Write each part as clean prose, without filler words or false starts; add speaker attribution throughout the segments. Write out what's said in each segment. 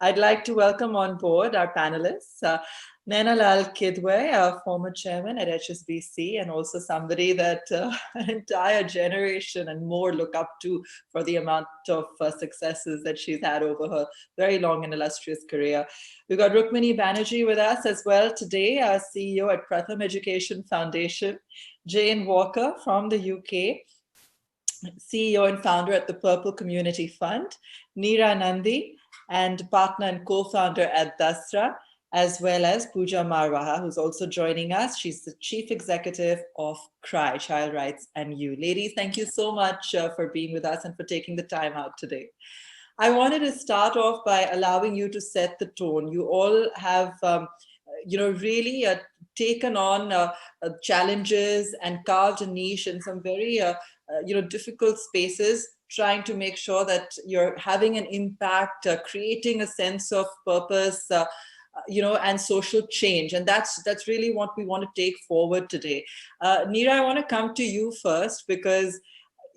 Speaker 1: I'd like to welcome on board our panelists, Naina Kidwai, our former chairman at HSBC, and also somebody that an entire generation and more look up to for the amount of successes that she's had over her very long and illustrious career. We've got Rukmini Banerjee with us as well today, our CEO at Pratham Education Foundation, Jane Walker from the UK, CEO and founder at the Purple Community Fund, Neera Nundy, and partner and co-founder at Dasra, as well as Puja Marwah, who's also joining us. She's the chief executive of CRY, Child Rights and You. Ladies, thank you so much for being with us and for taking the time out today. I wanted to start off by allowing you to set the tone. You all have, really taken on challenges and carved a niche in some very, difficult spaces, trying to make sure that you're having an impact, creating a sense of purpose, and social change. And that's really what we want to take forward today. Neera, I want to come to you first because,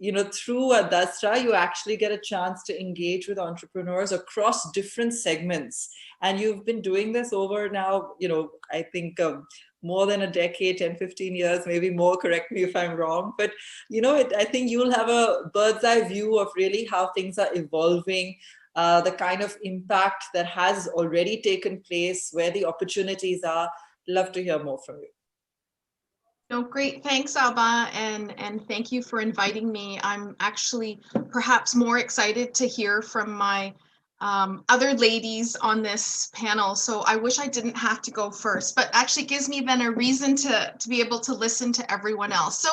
Speaker 1: through Dasra, you actually get a chance to engage with entrepreneurs across different segments. And you've been doing this over now, I think more than a decade, 10, 15 years, maybe more, correct me if I'm wrong. But, I think you'll have a bird's eye view of really how things are evolving, the kind of impact that has already taken place, where the opportunities are. Love to hear more from you.
Speaker 2: No, great. Thanks, Abba. And thank you for inviting me. I'm actually perhaps more excited to hear from my other ladies on this panel. So I wish I didn't have to go first, but actually gives me then a reason to be able to listen to everyone else. So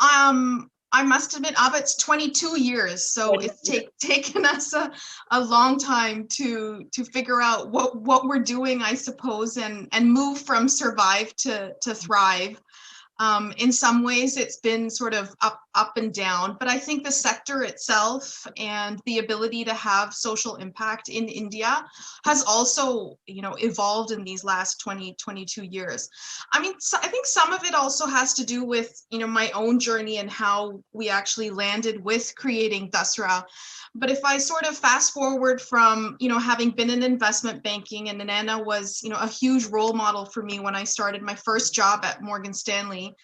Speaker 2: I must admit, Abba, it's 22 years. So it's taken us a long time to figure out what we're doing, I suppose, and move from survive to thrive. In some ways, it's been sort of up and down, but I think the sector itself and the ability to have social impact in India has also, evolved in these last 22 years. I mean, I think some of it also has to do with, my own journey and how we actually landed with creating Dasra. But if I sort of fast forward from, having been in investment banking, and Naina was, a huge role model for me when I started my first job at Morgan Stanley.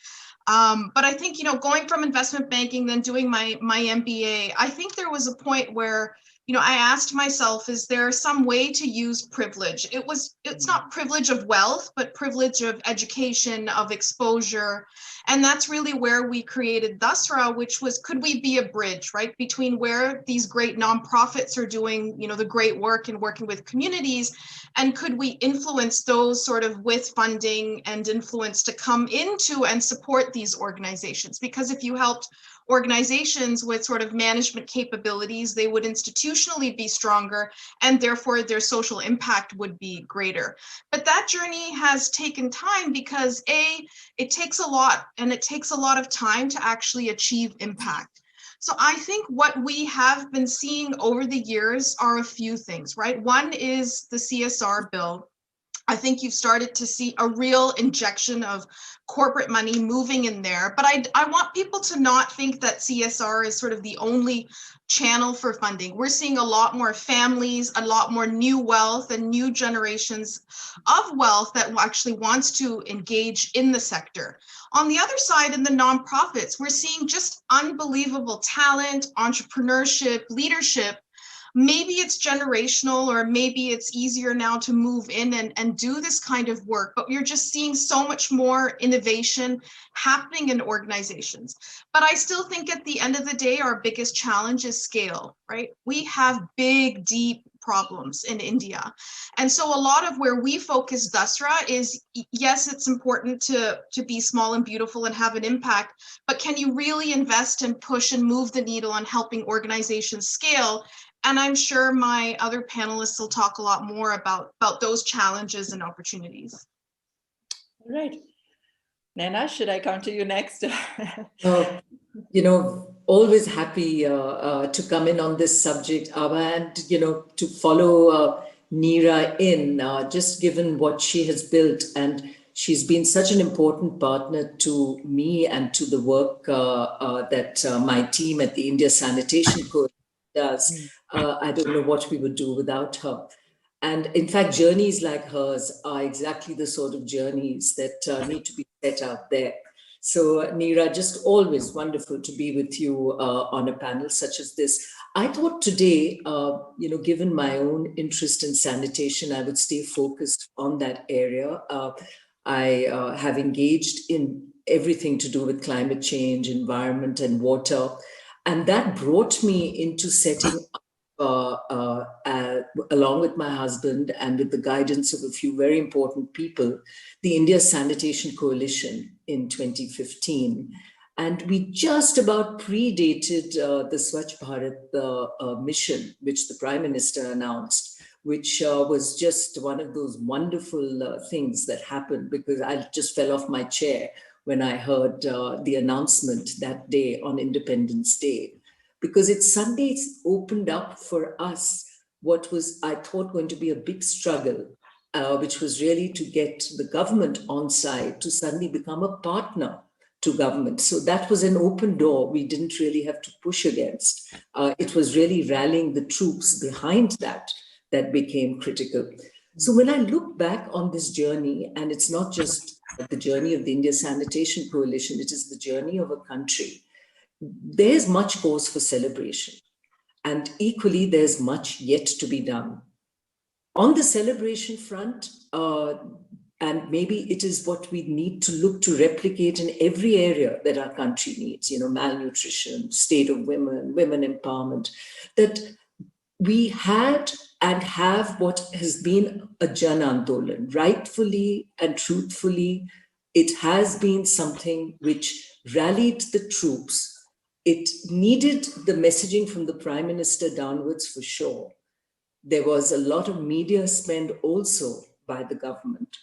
Speaker 2: But I think, going from investment banking, then doing my MBA, I think there was a point where, I asked myself, is there some way to use privilege? It's not privilege of wealth, but privilege of education, of exposure. And that's really where we created Dasra, which was, could we be a bridge, right, between where these great nonprofits are doing, the great work and working with communities, and could we influence those sort of with funding and influence to come into and support these organizations? Because if you helped organizations with sort of management capabilities, they would institutionally be stronger, and therefore their social impact would be greater. But that journey has taken time because it takes a lot, and it takes a lot of time to actually achieve impact. So I think what we have been seeing over the years are a few things, right? One is the CSR bill. I think you've started to see a real injection of corporate money moving in there. But I want people to not think that CSR is sort of the only channel for funding. We're seeing a lot more families, a lot more new wealth and new generations of wealth that actually wants to engage in the sector. On the other side, in the nonprofits, we're seeing just unbelievable talent, entrepreneurship, leadership. Maybe it's generational, or maybe it's easier now to move in and do this kind of work, but you're just seeing so much more innovation happening in organizations. But I still think at the end of the day, our biggest challenge is scale, right? We have big, deep problems in India. And so a lot of where we focus Dasra is, yes, it's important to be small and beautiful and have an impact, but can you really invest and push and move the needle on helping organizations scale? And I'm sure my other panelists will talk a lot more about those challenges and opportunities.
Speaker 1: All right. Naina, should I come to you next?
Speaker 3: Always happy to come in on this subject, Abba, and, to follow Neera in, just given what she has built. And she's been such an important partner to me and to the work that my team at the India Sanitation Coalition does. I don't know what we would do without her. And in fact, journeys like hers are exactly the sort of journeys that need to be set out there. So Neera, just always wonderful to be with you on a panel such as this. I thought today, given my own interest in sanitation, I would stay focused on that area. I have engaged in everything to do with climate change, environment, and water. And that brought me into setting along with my husband and with the guidance of a few very important people, the India Sanitation Coalition in 2015. And we just about predated the Swachh Bharat mission, which the Prime Minister announced, which was just one of those wonderful things that happened, because I just fell off my chair when I heard the announcement that day on Independence Day. Because it suddenly opened up for us what was, I thought, going to be a big struggle, which was really to get the government on side to suddenly become a partner to government. So that was an open door we didn't really have to push against. It was really rallying the troops behind that became critical. So when I look back on this journey, and it's not just the journey of the India Sanitation Coalition, it is the journey of a country. There's much cause for celebration, and equally there's much yet to be done. On the celebration front, and maybe it is what we need to look to replicate in every area that our country needs, malnutrition, state of women, women empowerment, that we had and have what has been a Jan Andolan. Rightfully and truthfully, it has been something which rallied the troops. It needed the messaging from the Prime Minister downwards for sure. There was a lot of media spend also by the government.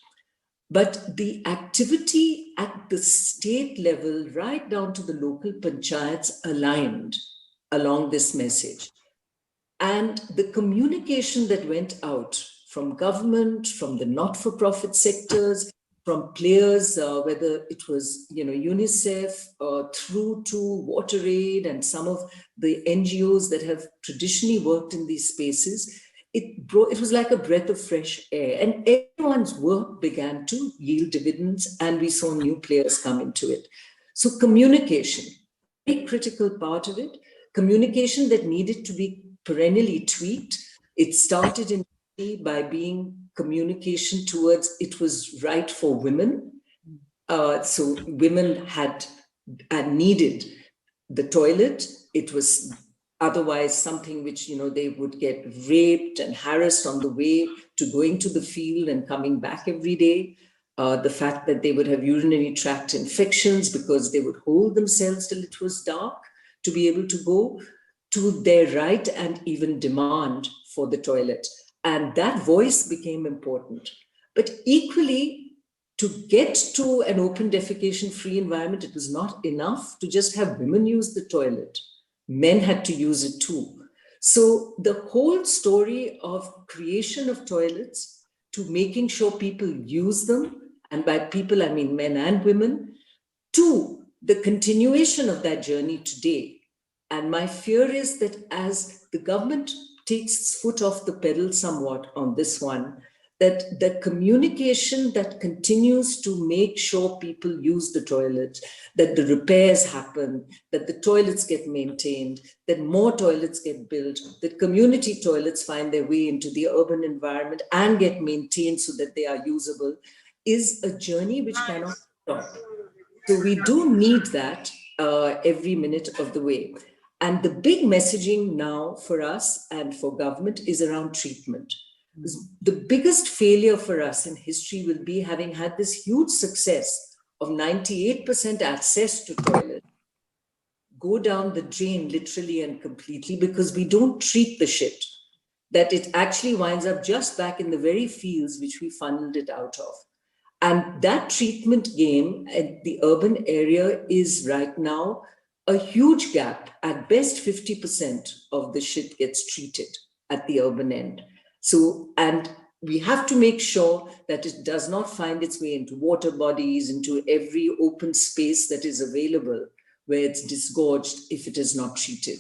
Speaker 3: But the activity at the state level, right down to the local panchayats, aligned along this message. And the communication that went out from government, from the not-for-profit sectors, from players, whether it was UNICEF, through to WaterAid and some of the NGOs that have traditionally worked in these spaces, it was like a breath of fresh air, and everyone's work began to yield dividends, and we saw new players come into it. So communication, a critical part of it, communication that needed to be perennially tweaked. It started in by being communication towards it was right for women. So women had and needed the toilet. It was otherwise something which, they would get raped and harassed on the way to going to the field and coming back every day. The fact that they would have urinary tract infections because they would hold themselves till it was dark to be able to go, to their right and even demand for the toilet. And that voice became important. But equally, to get to an open defecation-free environment, it was not enough to just have women use the toilet. Men had to use it too. So the whole story of creation of toilets to making sure people use them, and by people, I mean men and women, to the continuation of that journey today. And my fear is that as the government takes its foot off the pedal somewhat on this one, that the communication that continues to make sure people use the toilet, that the repairs happen, that the toilets get maintained, that more toilets get built, that community toilets find their way into the urban environment and get maintained so that they are usable, is a journey which cannot stop. So we do need that every minute of the way. And the big messaging now for us and for government is around treatment. The biggest failure for us in history will be having had this huge success of 98% access to toilet go down the drain literally and completely because we don't treat the shit, that it actually winds up just back in the very fields which we funneled it out of. And that treatment game at the urban area is right now a huge gap. At best, 50% of the shit gets treated at the urban end. So, and we have to make sure that it does not find its way into water bodies, into every open space that is available where it's disgorged if it is not treated.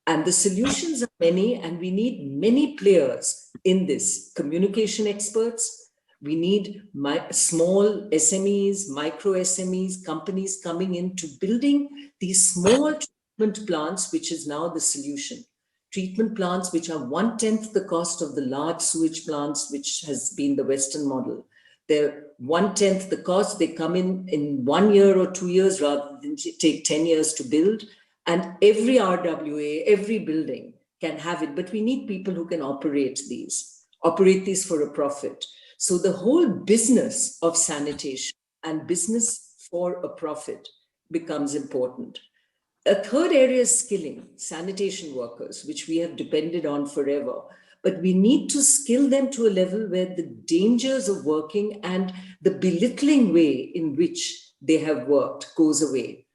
Speaker 3: And the solutions are many, and we need many players in this. Communication experts, we need small SMEs, micro SMEs, companies coming into building these small treatment plants, which is now the solution. Treatment plants which are 1/10 the cost of the large sewage plants, which has been the Western model. They're 1/10 the cost. They come in 1 year or 2 years rather than take 10 years to build. And every RWA, every building can have it. But we need people who can operate these for a profit. So the whole business of sanitation and business for a profit becomes important. A third area is skilling sanitation workers, which we have depended on forever. But we need to skill them to a level where the dangers of working and the belittling way in which they have worked goes away.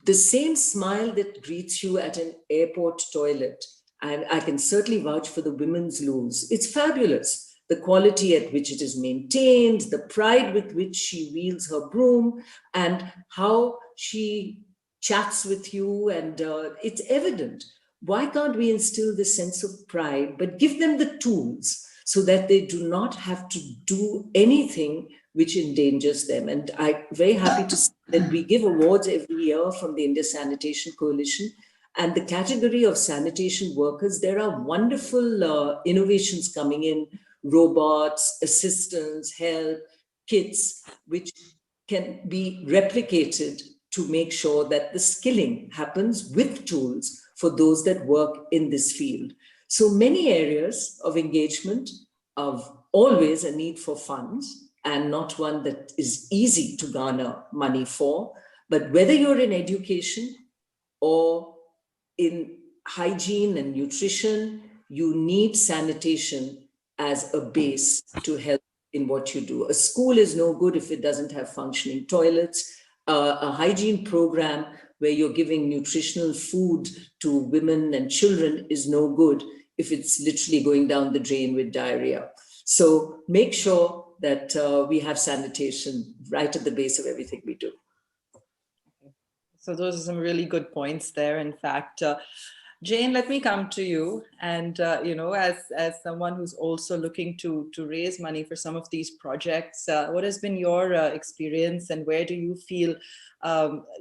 Speaker 3: The same smile that greets you at an airport toilet, and I can certainly vouch for the women's loos, it's fabulous. The quality at which it is maintained, the pride with which she wields her broom, and how she chats with you, and it's evident. Why can't we instill this sense of pride, but give them the tools so that they do not have to do anything which endangers them? And I'm very happy to say that we give awards every year from the India Sanitation Coalition. And the category of sanitation workers, there are wonderful innovations coming in, robots, assistants, help, kits, which can be replicated to make sure that the skilling happens with tools for those that work in this field. So many areas of engagement, of always a need for funds, and not one that is easy to garner money for. But whether you're in education or in hygiene and nutrition, you need sanitation as a base to help in what you do. A school is no good if it doesn't have functioning toilets. A hygiene program where you're giving nutritional food to women and children is no good if it's literally going down the drain with diarrhea. So make sure that we have sanitation right at the base of everything we do.
Speaker 1: So those are some really good points there. In fact, Jane, let me come to you. And, as someone who's also looking to raise money for some of these projects, what has been your experience, and where do you feel,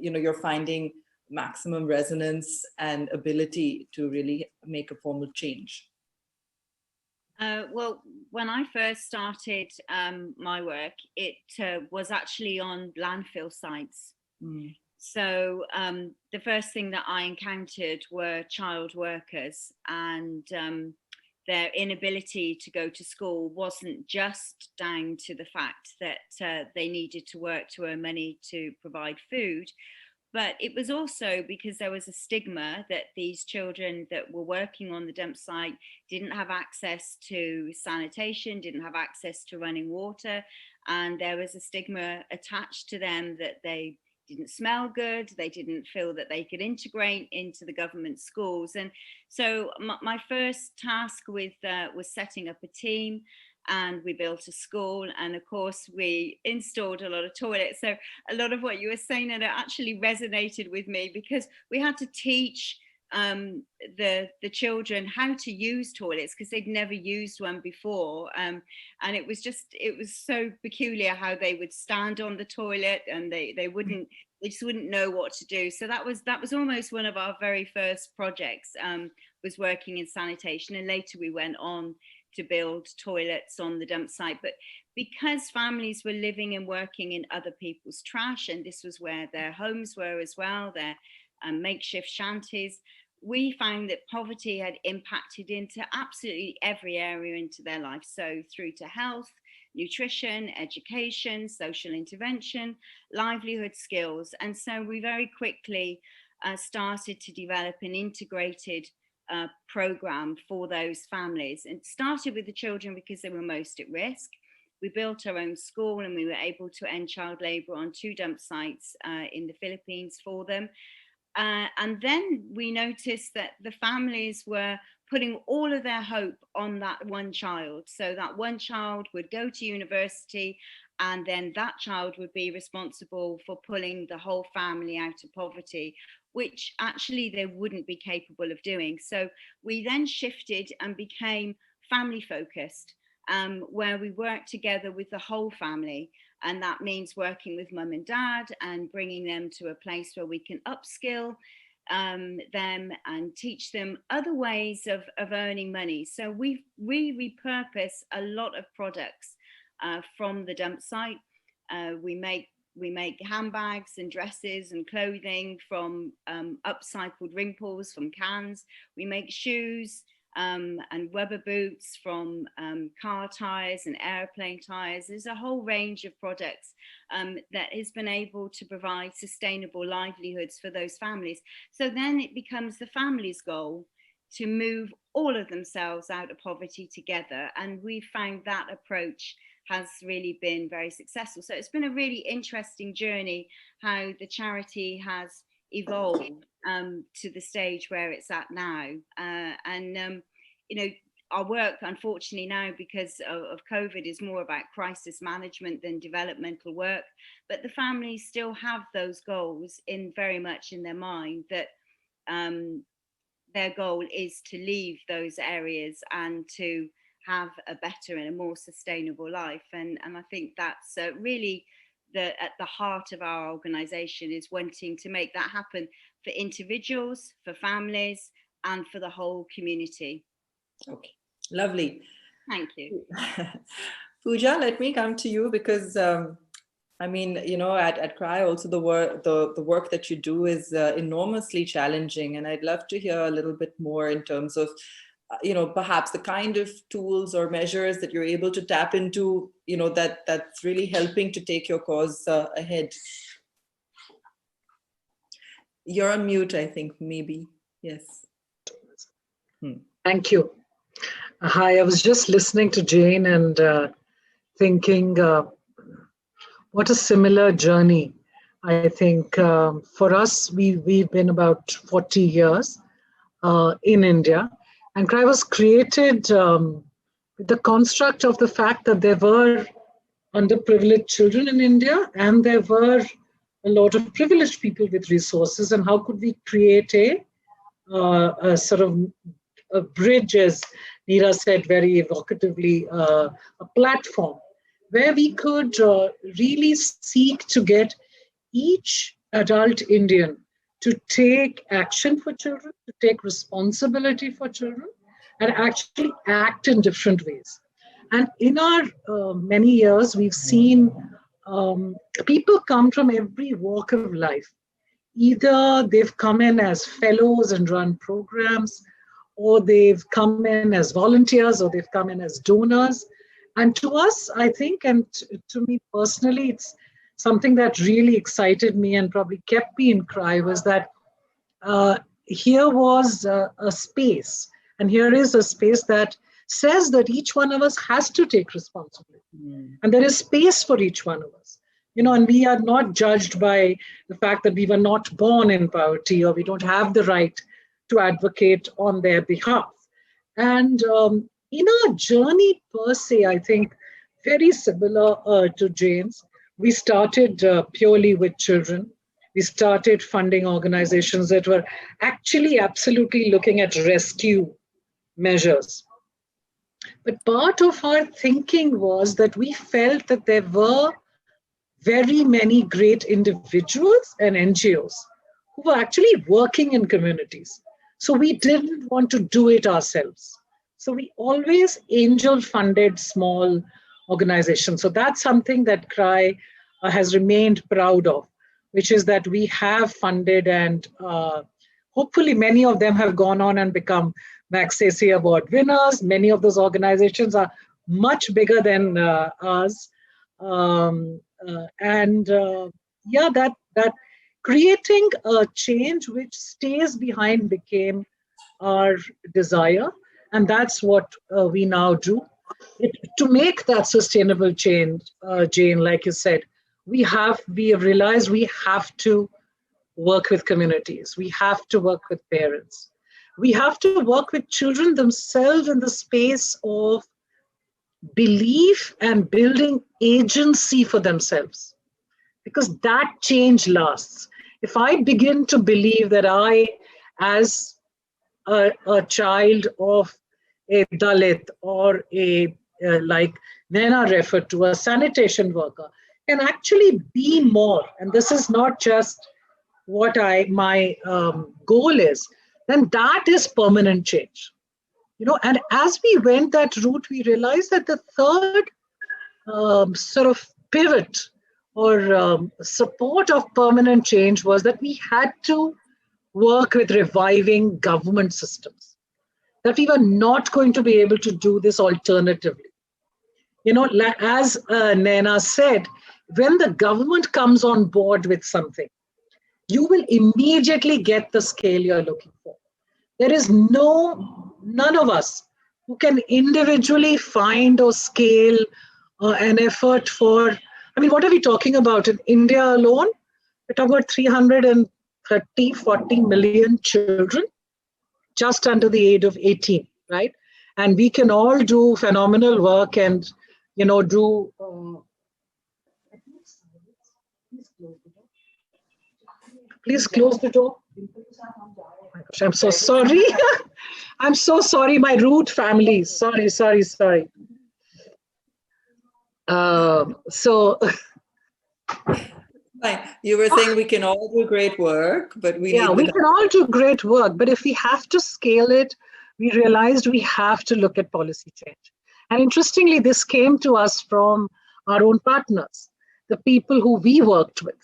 Speaker 1: you're finding maximum resonance and ability to really make a formal change?
Speaker 4: Well, when I first started my work, it was actually on landfill sites.
Speaker 1: Mm.
Speaker 4: So the first thing that I encountered were child workers, and their inability to go to school wasn't just down to the fact that they needed to work to earn money to provide food, but it was also because there was a stigma that these children that were working on the dump site didn't have access to sanitation, didn't have access to running water, and there was a stigma attached to them that they didn't smell good, they didn't feel that they could integrate into the government schools. And so my first task was setting up a team, and we built a school, and of course we installed a lot of toilets. So a lot of what you were saying, and it actually resonated with me, because we had to teach the children how to use toilets, because they'd never used one before, and it was so peculiar how they would stand on the toilet, and they just wouldn't know what to do. So that was almost one of our very first projects, was working in sanitation, and later we went on to build toilets on the dump site. But because families were living and working in other people's trash, and this was where their homes were as well, their makeshift shanties, we found that poverty had impacted into absolutely every area into their life. So through to health, nutrition, education, social intervention, livelihood skills. And so we very quickly started to develop an integrated program for those families. And it started with the children because they were most at risk. We built our own school, and we were able to end child labour on 2 dump sites in the Philippines for them. And then we noticed that the families were putting all of their hope on that one child. So that one child would go to university, and then that child would be responsible for pulling the whole family out of poverty. which actually they wouldn't be capable of doing. So we then shifted and became family focused, where we work together with the whole family. And that means working with mum and dad and bringing them to a place where we can upskill them and teach them other ways of earning money. So we repurpose a lot of products from the dump site. We make handbags and dresses and clothing from upcycled ring pulls from cans. We make shoes and rubber boots from car tires and airplane tires. There's a whole range of products that has been able to provide sustainable livelihoods for those families. So then it becomes the family's goal to move all of themselves out of poverty together. And we found that approach has really been very successful. So it's been a really interesting journey how the charity has evolved to the stage where it's at now. You know, our work, unfortunately now, because of COVID, is more about crisis management than developmental work. But the families still have those goals very much in their mind, that their goal is to leave those areas and to have a better and a more sustainable life. And I think that's really at the heart of our organisation, is wanting to make that happen for individuals, for families, and for the whole community.
Speaker 1: Okay, lovely.
Speaker 4: Thank you.
Speaker 1: Puja, let me come to you, because I mean, you know, at CRY also the work that you do is enormously challenging, and I'd love to hear a little bit more in terms of you know, perhaps the kind of tools or measures that you're able to tap into, you know, that's really helping to take your cause ahead. You're on mute, I think, maybe. Yes.
Speaker 5: Thank you. Hi, I was just listening to Jane and thinking what a similar journey. I think for us, we've been about 40 years in India. And CRY was created with the construct of the fact that there were underprivileged children in India, and there were a lot of privileged people with resources. And how could we create a sort of a bridge, as Neera said very evocatively, a platform where we could really seek to get each adult Indian to take action for children, to take responsibility for children, and actually act in different ways. And in our many years, we've seen people come from every walk of life. Either they've come in as fellows and run programs, or they've come in as volunteers, or they've come in as donors. And to us, I think, and to me personally, it's something that really excited me and probably kept me in CRY, was that here was a space, and here is a space that says that each one of us has to take responsibility. And there is space for each one of us. You know, and we are not judged by the fact that we were not born in poverty, or we don't have the right to advocate on their behalf. And in our journey per se, I think very similar to Jane's, we started purely with children. We started funding organizations that were actually absolutely looking at rescue measures. But part of our thinking was that we felt that there were very many great individuals and NGOs who were actually working in communities. So we didn't want to do it ourselves. So we always angel funded small organizations. So that's something that CRY has remained proud of, which is that we have funded, and hopefully many of them have gone on and become Magsaysay Award winners. Many of those organizations are much bigger than us. Yeah, that creating a change which stays behind became our desire. And that's what we now do. To make that sustainable change, Jane, like you said, we have realized we have to work with communities. We have to work with parents. We have to work with children themselves in the space of belief and building agency for themselves, because that change lasts. if I begin to believe that I, as a child of a Dalit or a, like Naina referred to, a sanitation worker, can actually be more, and this is not just what my goal is, then that is permanent change. And as we went that route, we realized that the third sort of pivot or support of permanent change was that we had to work with reviving government systems, that we were not going to be able to do this alternatively. As Naina said, when the government comes on board with something, you will immediately get the scale you're looking for. There is none of us who can individually find or scale an effort for, what are we talking about? In India alone, we're talking about 330, 40 million children just under the age of 18, right? And we can all do phenomenal work and, do... Please close the door. Oh my gosh, I'm so sorry. I'm so sorry, my rude family. Sorry.
Speaker 1: Fine. You were saying we can all do great work, but we
Speaker 5: can all do great work. But if we have to scale it, we realized we have to look at policy change. And interestingly, this came to us from our own partners, the people who we worked with,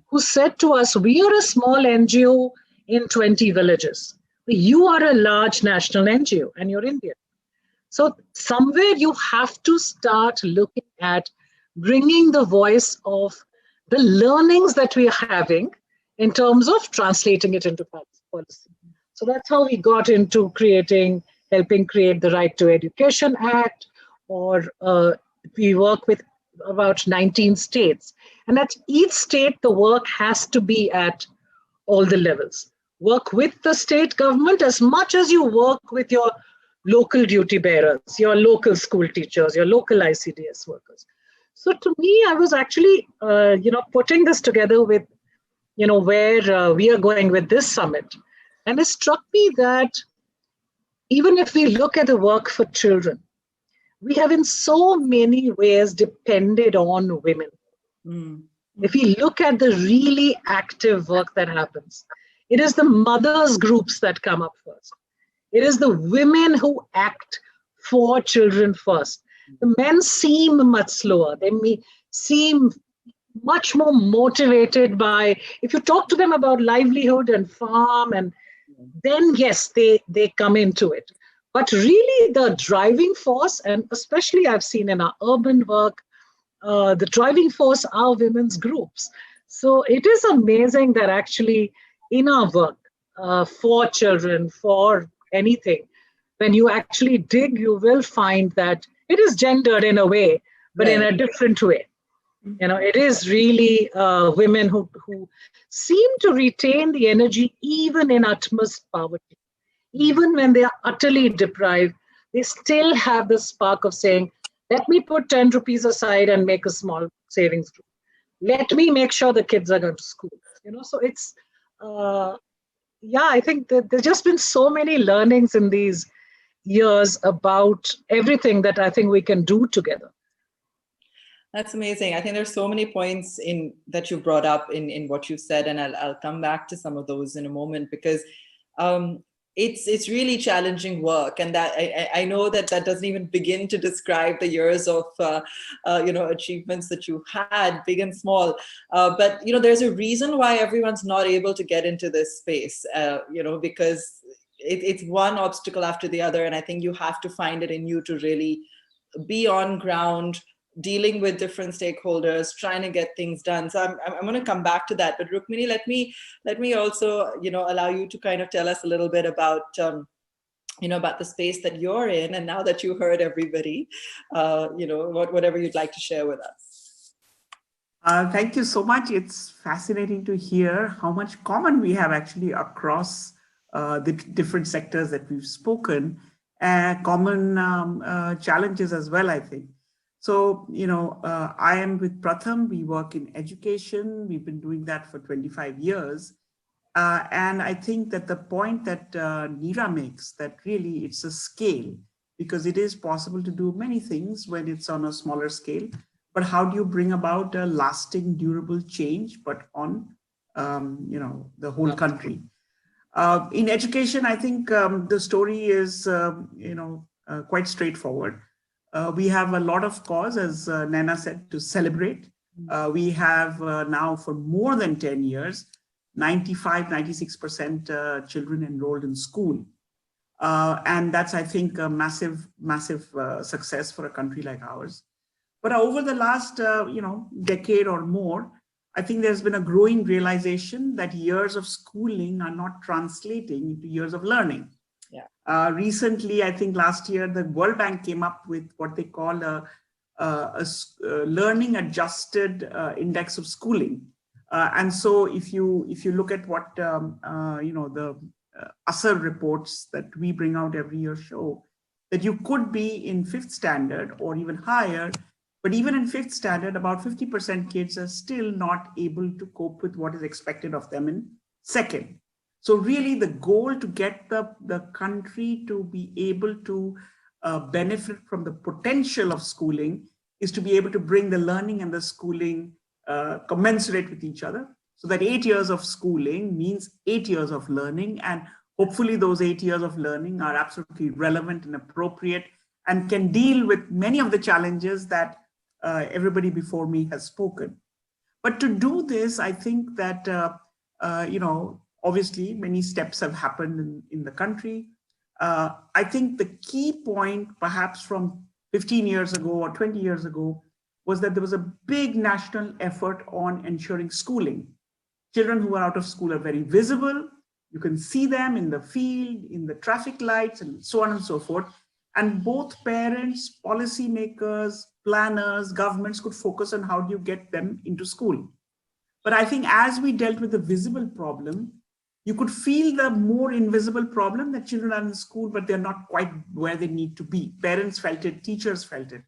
Speaker 5: who said to us, we are a small NGO in 20 villages. You are a large national NGO and you're Indian. So somewhere you have to start looking at bringing the voice of the learnings that we are having in terms of translating it into policy. So that's how we got into helping create the Right to Education Act, or we work with about 19 states. And at each state, the work has to be at all the levels. Work with the state government as much as you work with your local duty bearers, your local school teachers, your local ICDS workers. So to me, I was actually, putting this together with, where we are going with this summit. And it struck me that even if we look at the work for children, we have in so many ways depended on women. If we look at the really active work that happens, it is the mothers groups that come up first. It is the women who act for children first. The men seem much slower. They may seem much more motivated by, if you talk to them about livelihood and farm, and then yes, they come into it. But really the driving force, and especially I've seen in our urban work, the driving force are women's groups. So it is amazing that actually in our work for children, for anything, when you actually dig, you will find that it is gendered in a way, but in a different way. It is really women who seem to retain the energy even in utmost poverty. Even when they are utterly deprived, they still have the spark of saying, let me put 10 rupees aside and make a small savings group. Let me make sure the kids are going to school. So it's, I think that there's just been so many learnings in these years about everything that I think we can do together.
Speaker 1: That's amazing. I think there's so many points that you brought up in what you said, and I'll come back to some of those in a moment, because it's really challenging work, and that I know that doesn't even begin to describe the years of achievements that you had, big and small. But there's a reason why everyone's not able to get into this space. Because it's one obstacle after the other, and I think you have to find it in you to really be on ground, dealing with different stakeholders, trying to get things done. So I'm going to come back to that. But Rukmini, let me also, allow you to kind of tell us a little bit about, about the space that you're in. And now that you heard everybody, whatever you'd like to share with us.
Speaker 6: Thank you so much. It's fascinating to hear how much common we have actually across the different sectors that we've spoken, common challenges as well, I think. So, I am with Pratham. We work in education. We've been doing that for 25 years. And I think that the point that Neera makes, that really it's a scale, because it is possible to do many things when it's on a smaller scale. But how do you bring about a lasting, durable change, but on, the whole country? In education, I think the story is, quite straightforward. We have a lot of cause, as Naina said, to celebrate. We have now for more than 10 years, 96% children enrolled in school. And that's, I think, a massive success for a country like ours. But over the last, decade or more, I think there's been a growing realization that years of schooling are not translating into years of learning.
Speaker 1: Yeah.
Speaker 6: Recently, I think last year, the World Bank came up with what they call a learning adjusted index of schooling. And so if you look at what, the ASR reports that we bring out every year show, that you could be in 5th standard or even higher, but even in 5th standard, about 50% kids are still not able to cope with what is expected of them in 2nd. So really the goal to get the country to be able to benefit from the potential of schooling is to be able to bring the learning and the schooling commensurate with each other. So that 8 years of schooling means 8 years of learning, and hopefully those 8 years of learning are absolutely relevant and appropriate and can deal with many of the challenges that everybody before me has spoken. But to do this, I think that, obviously many steps have happened in the country. I think the key point, perhaps from 15 years ago or 20 years ago, was that there was a big national effort on ensuring schooling. Children who are out of school are very visible. You can see them in the field, in the traffic lights, and so on and so forth. And both parents, policymakers, planners, governments could focus on how do you get them into school. But I think as we dealt with the visible problem, you could feel the more invisible problem that children are in school, but they're not quite where they need to be. Parents felt it, teachers felt it.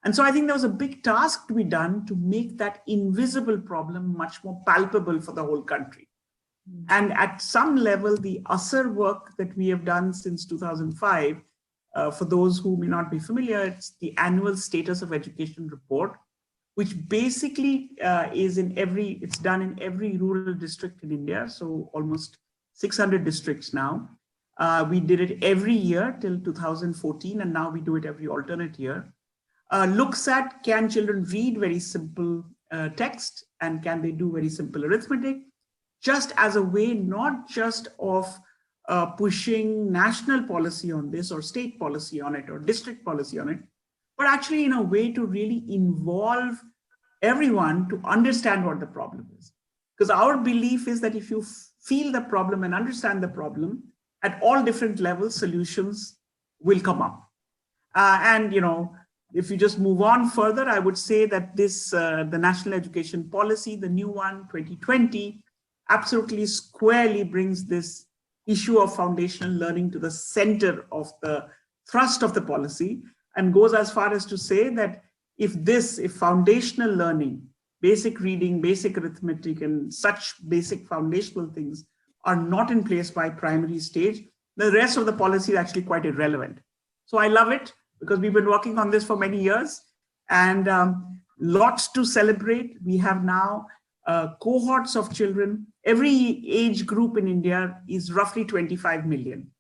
Speaker 6: And so I think there was a big task to be done to make that invisible problem much more palpable for the whole country. And at some level, the ASR work that we have done since 2005, for those who may not be familiar, it's the annual status of education report, which basically it's done in every rural district in India. So almost 600 districts now. We did it every year till 2014, and now we do it every alternate year. Looks at, can children read very simple text, and can they do very simple arithmetic, just as a way not just of pushing national policy on this or state policy on it or district policy on it, but actually in a way to really involve everyone to understand what the problem is. Because our belief is that if you feel the problem and understand the problem, at all different levels, solutions will come up. If you just move on further, I would say that this, the National Education Policy, the new one, 2020, absolutely squarely brings this issue of foundational learning to the center of the thrust of the policy, and goes as far as to say that if foundational learning, basic reading, basic arithmetic, and such basic foundational things are not in place by primary stage, the rest of the policy is actually quite irrelevant. So I love it, because we've been working on this for many years, and lots to celebrate. We have now cohorts of children. Every age group in India is roughly 25 million.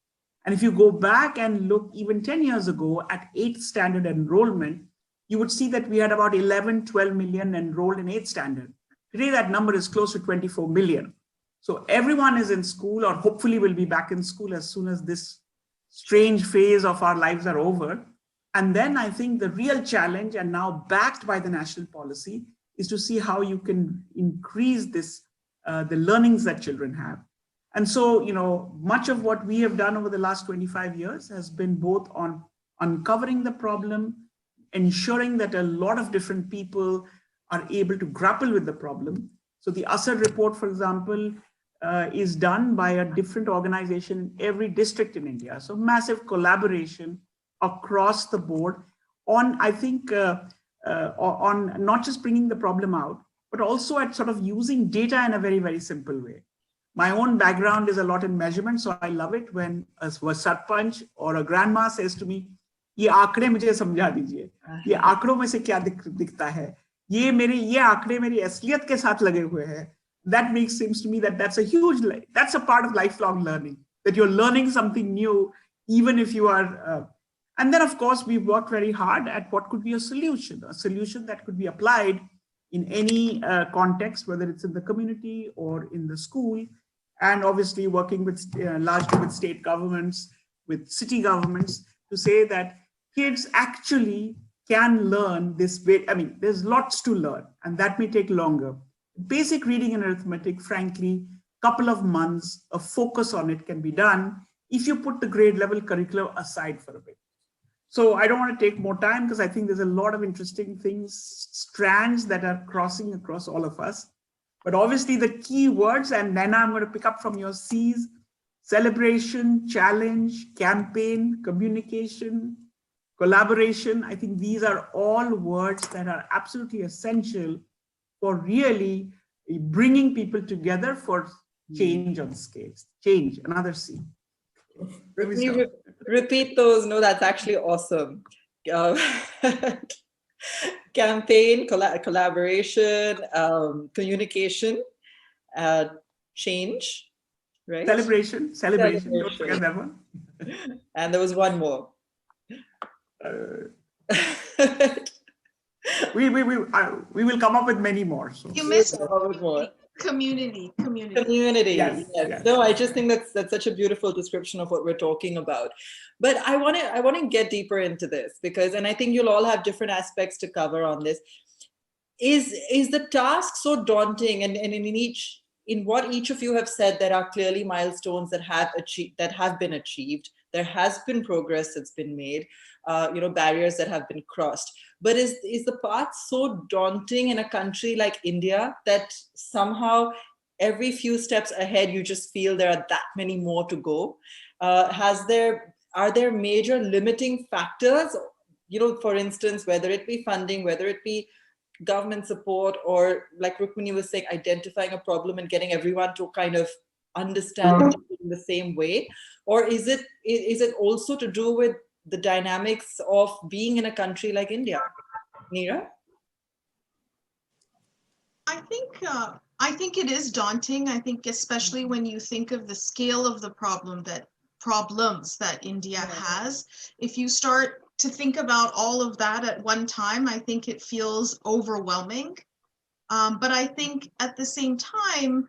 Speaker 6: And if you go back and look even 10 years ago at 8th standard enrollment, you would see that we had about 11, 12 million enrolled in 8th standard. Today, that number is close to 24 million. So everyone is in school, or hopefully will be back in school as soon as this strange phase of our lives are over. And then I think the real challenge, and now backed by the national policy, is to see how you can increase this, the learnings that children have. And so, much of what we have done over the last 25 years has been both on uncovering the problem, ensuring that a lot of different people are able to grapple with the problem. So the ASR report, for example, is done by a different organization in every district in India. So massive collaboration across the board on, I think, on not just bringing the problem out, but also at sort of using data in a very, very simple way. My own background is a lot in measurement, so I love it when a sarpanch or a grandma says to me, "ये आंकड़े मुझे समझा दीजिए, ये आंकड़ों में से क्या दिखता है, ये आंकड़े मेरी असलियत के साथ लगे हुए हैं." That seems to me that that's a part of lifelong learning, that you're learning something new, even if you are. And then, of course, we've worked very hard at what could be a solution that could be applied in any context, whether it's in the community or in the school, and obviously working with largely with state governments, with city governments, to say that kids actually can learn this way. I mean, there's lots to learn, and that may take longer. Basic reading and arithmetic, frankly, couple of months of focus on it can be done if you put the grade level curriculum aside for a bit. So I don't want to take more time because I think there's a lot of interesting things, strands that are crossing across all of us. But obviously the key words, and Naina, I'm going to pick up from your C's: celebration, challenge, campaign, communication, collaboration. I think these are all words that are absolutely essential for really bringing people together for change on scales. Change, another C.
Speaker 1: Repeat those. No, that's actually awesome. Campaign, collaboration, communication, change, right?
Speaker 6: Celebration. Don't forget that one.
Speaker 1: And there was one more.
Speaker 6: We will come up with many more. So.
Speaker 2: You missed community.
Speaker 1: Yes. No, I just think that's such a beautiful description of what we're talking about. But I want to get deeper into this because, and I think you'll all have different aspects to cover on this. Is the task so daunting? And in what each of you have said, there are clearly milestones that have been achieved. There has been progress that's been made. Barriers that have been crossed. But is the path so daunting in a country like India that somehow every few steps ahead you just feel there are that many more to go? Are there major limiting factors? For instance, whether it be funding, whether it be government support, or like Rukmini was saying, identifying a problem and getting everyone to kind of understand it in the same way, or is it also to do with the dynamics of being in a country like India? Neera?
Speaker 2: I think it is daunting. I think especially when you think of the scale of the problems that India has. If you start to think about all of that at one time, I think it feels overwhelming. But I think at the same time,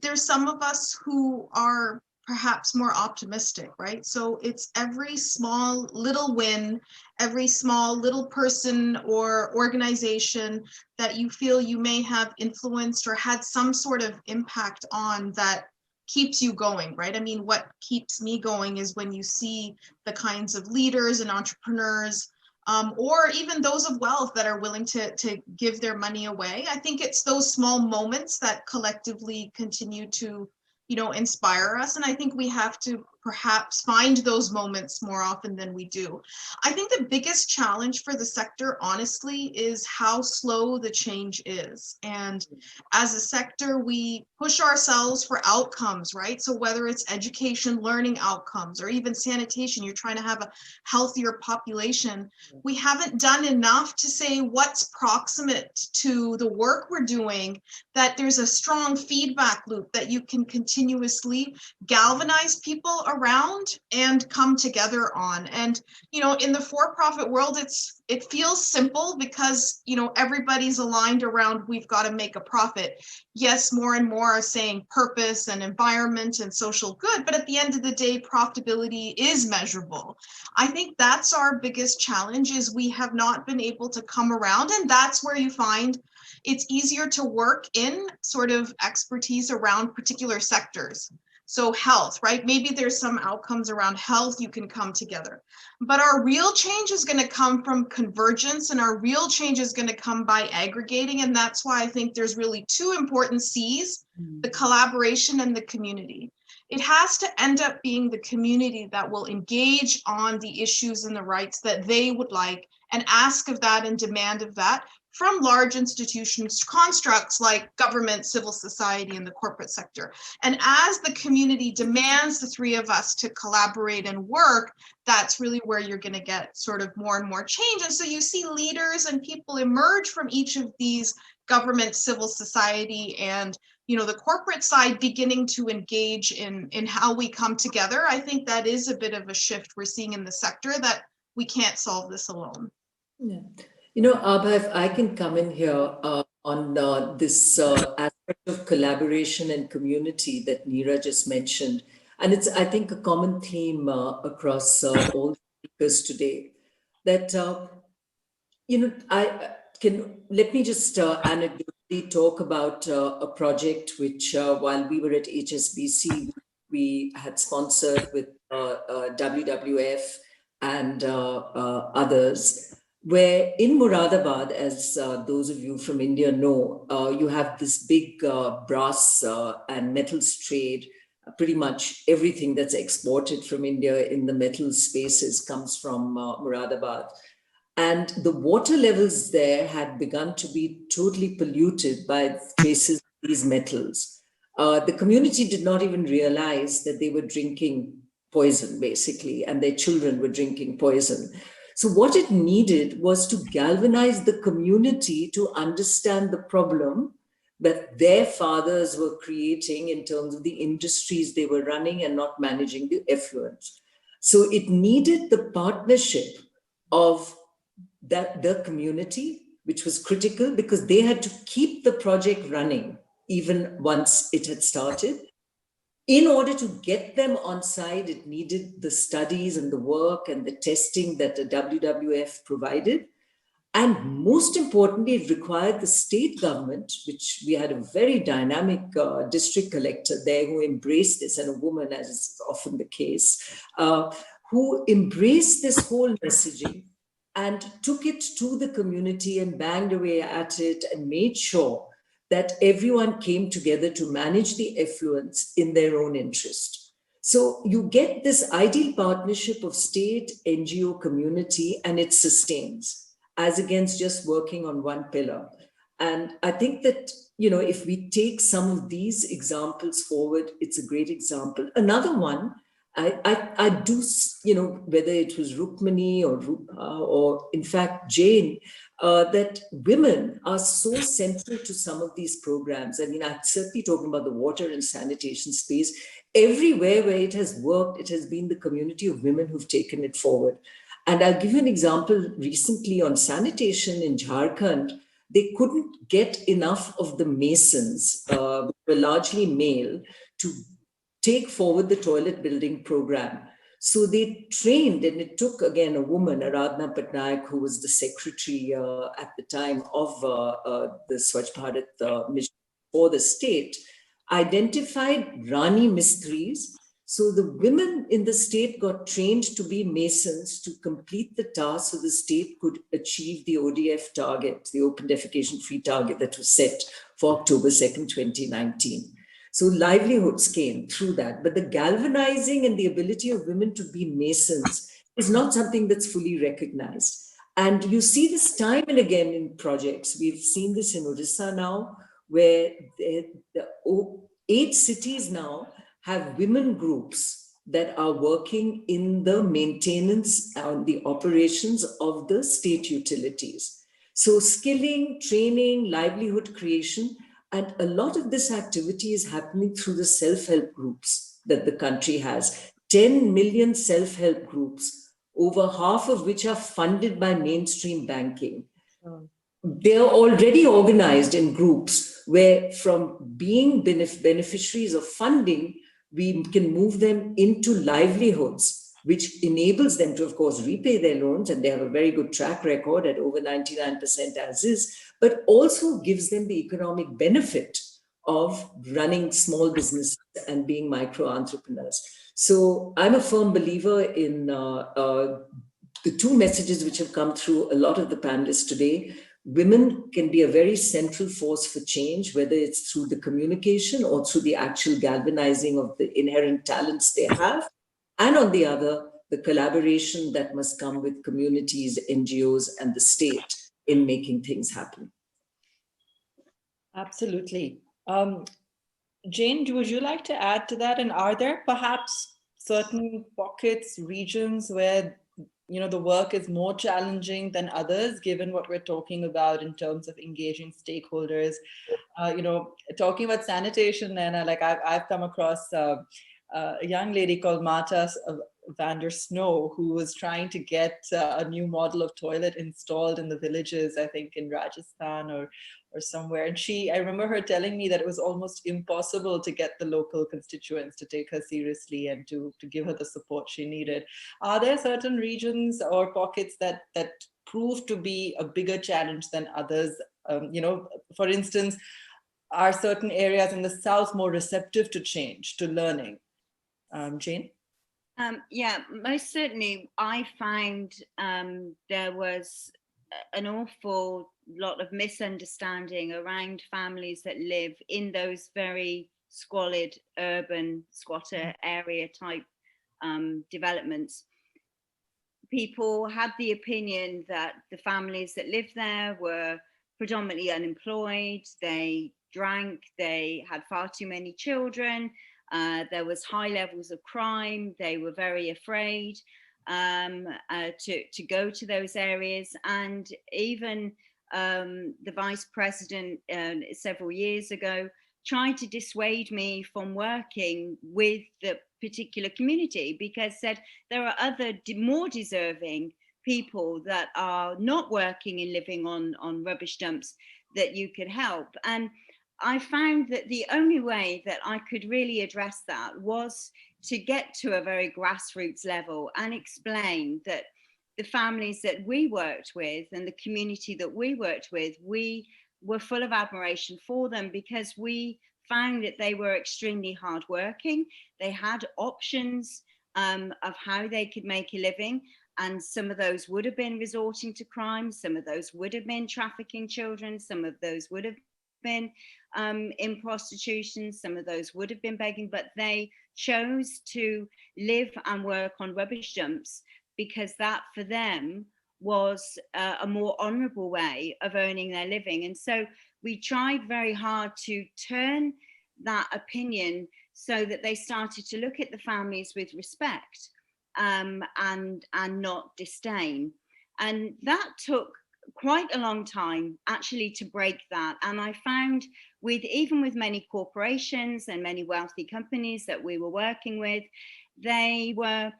Speaker 2: there's some of us who are perhaps more optimistic, right? So it's every small little win, every small little person or organization that you feel you may have influenced or had some sort of impact on that keeps you going, right? I mean, what keeps me going is when you see the kinds of leaders and entrepreneurs or even those of wealth that are willing to give their money away. I think it's those small moments that collectively continue to inspire us. And I think we have to perhaps find those moments more often than we do. I think the biggest challenge for the sector, honestly, is how slow the change is. And as a sector, we push ourselves for outcomes, right? So whether it's education, learning outcomes, or even sanitation, you're trying to have a healthier population. We haven't done enough to say what's proximate to the work we're doing, that there's a strong feedback loop that you can continuously galvanize people around and come together on. And in the for-profit world, it feels simple because everybody's aligned around we've got to make a profit. Yes, more and more are saying purpose and environment and social good, but at the end of the day, profitability is measurable. I think that's our biggest challenge, is we have not been able to come around, and that's where you find it's easier to work in sort of expertise around particular sectors. So health, right? Maybe there's some outcomes around health you can come together. But our real change is going to come from convergence, and our real change is going to come by aggregating. And that's why I think there's really two important C's, the collaboration and the community. It has to end up being the community that will engage on the issues and the rights that they would like, and ask of that and demand of that from large institutions, constructs like government, civil society, and the corporate sector. And as the community demands the three of us to collaborate and work, that's really where you're going to get sort of more and more change. And so you see leaders and people emerge from each of these government, civil society, and the corporate side beginning to engage in how we come together. I think that is a bit of a shift we're seeing in the sector, that we can't solve this alone.
Speaker 3: Yeah. Abha, if I can come in here on this aspect of collaboration and community that Neera just mentioned. And it's, I think, a common theme across all speakers today. That, let me just anecdotally talk about a project which, while we were at HSBC, we had sponsored with WWF and others, where in Moradabad, as those of you from India know, you have this big brass and metals trade. Pretty much everything that's exported from India in the metal spaces comes from Moradabad. And the water levels there had begun to be totally polluted by traces of these metals. The community did not even realize that they were drinking poison, basically, and their children were drinking poison. So what it needed was to galvanize the community to understand the problem that their fathers were creating in terms of the industries they were running and not managing the effluents. So it needed the partnership of the community, which was critical because they had to keep the project running even once it had started. In order to get them on side, it needed the studies and the work and the testing that the WWF provided. And most importantly, it required the state government, which we had a very dynamic district collector there who embraced this, and a woman, as is often the case, who embraced this whole messaging and took it to the community and banged away at it and made sure that everyone came together to manage the effluents in their own interest. So you get this ideal partnership of state, NGO, community, and it sustains, as against just working on one pillar. And I think that, if we take some of these examples forward, it's a great example. Another one, I do, whether it was Rukmini or in fact Jane, that women are so central to some of these programs. I mean, I'm certainly talking about the water and sanitation space. Everywhere where it has worked, it has been the community of women who've taken it forward. And I'll give you an example recently on sanitation in Jharkhand. They couldn't get enough of the masons, who were largely male, to take forward the toilet building program. So they trained, and it took, again, a woman, Aradhana Patnaik, who was the secretary at the time of the Swachh Bharat mission for the state, identified Rani Mistris. So the women in the state got trained to be masons to complete the task so the state could achieve the ODF target, the open defecation free target that was set for October 2nd, 2019. So livelihoods came through that. But the galvanizing and the ability of women to be masons is not something that's fully recognized. And you see this time and again in projects. We've seen this in Odisha now, where the 8 cities now have women groups that are working in the maintenance and the operations of the state utilities. So skilling, training, livelihood creation, and a lot of this activity is happening through the self-help groups that the country has. 10 million self-help groups, over half of which are funded by mainstream banking. They are already organized in groups where, from being beneficiaries of funding, we can move them into livelihoods, which enables them to, of course, repay their loans, and they have a very good track record at over 99% as is, but also gives them the economic benefit of running small businesses and being micro-entrepreneurs. So I'm a firm believer in the 2 messages which have come through a lot of the panelists today. Women can be a very central force for change, whether it's through the communication or through the actual galvanizing of the inherent talents they have. And on the other, the collaboration that must come with communities, NGOs, and the state in making things happen.
Speaker 1: Absolutely. Jane, would you like to add to that? And are there perhaps certain pockets, regions where the work is more challenging than others, given what we're talking about in terms of engaging stakeholders? Talking about sanitation, Naina, like I've come across a young lady called Mata van der Snow, who was trying to get a new model of toilet installed in the villages, I think in Rajasthan or somewhere. And I remember her telling me that it was almost impossible to get the local constituents to take her seriously and to give her the support she needed. Are there certain regions or pockets that prove to be a bigger challenge than others? For instance, are certain areas in the South more receptive to change, to learning? Jane?
Speaker 4: Yeah, most certainly. I found there was an awful lot of misunderstanding around families that live in those very squalid urban squatter area type developments. People had the opinion that the families that lived there were predominantly unemployed, they drank, they had far too many children, there was high levels of crime, they were very afraid to go to those areas. And even the vice president several years ago tried to dissuade me from working with the particular community, because said there are other more deserving people that are not working and living on rubbish dumps that you could help. And I found that the only way that I could really address that was to get to a very grassroots level and explain that the families that we worked with and the community that we worked with, we were full of admiration for them, because we found that they were extremely hardworking. They had options of how they could make a living. And some of those would have been resorting to crime. Some of those would have been trafficking children. Some of those would have been in prostitution. Some of those would have been begging, but they chose to live and work on rubbish dumps because that for them was a more honourable way of earning their living. And so we tried very hard to turn that opinion so that they started to look at the families with respect and not disdain. And that took quite a long time actually to break that. And I found even with many corporations and many wealthy companies that we were working with, they were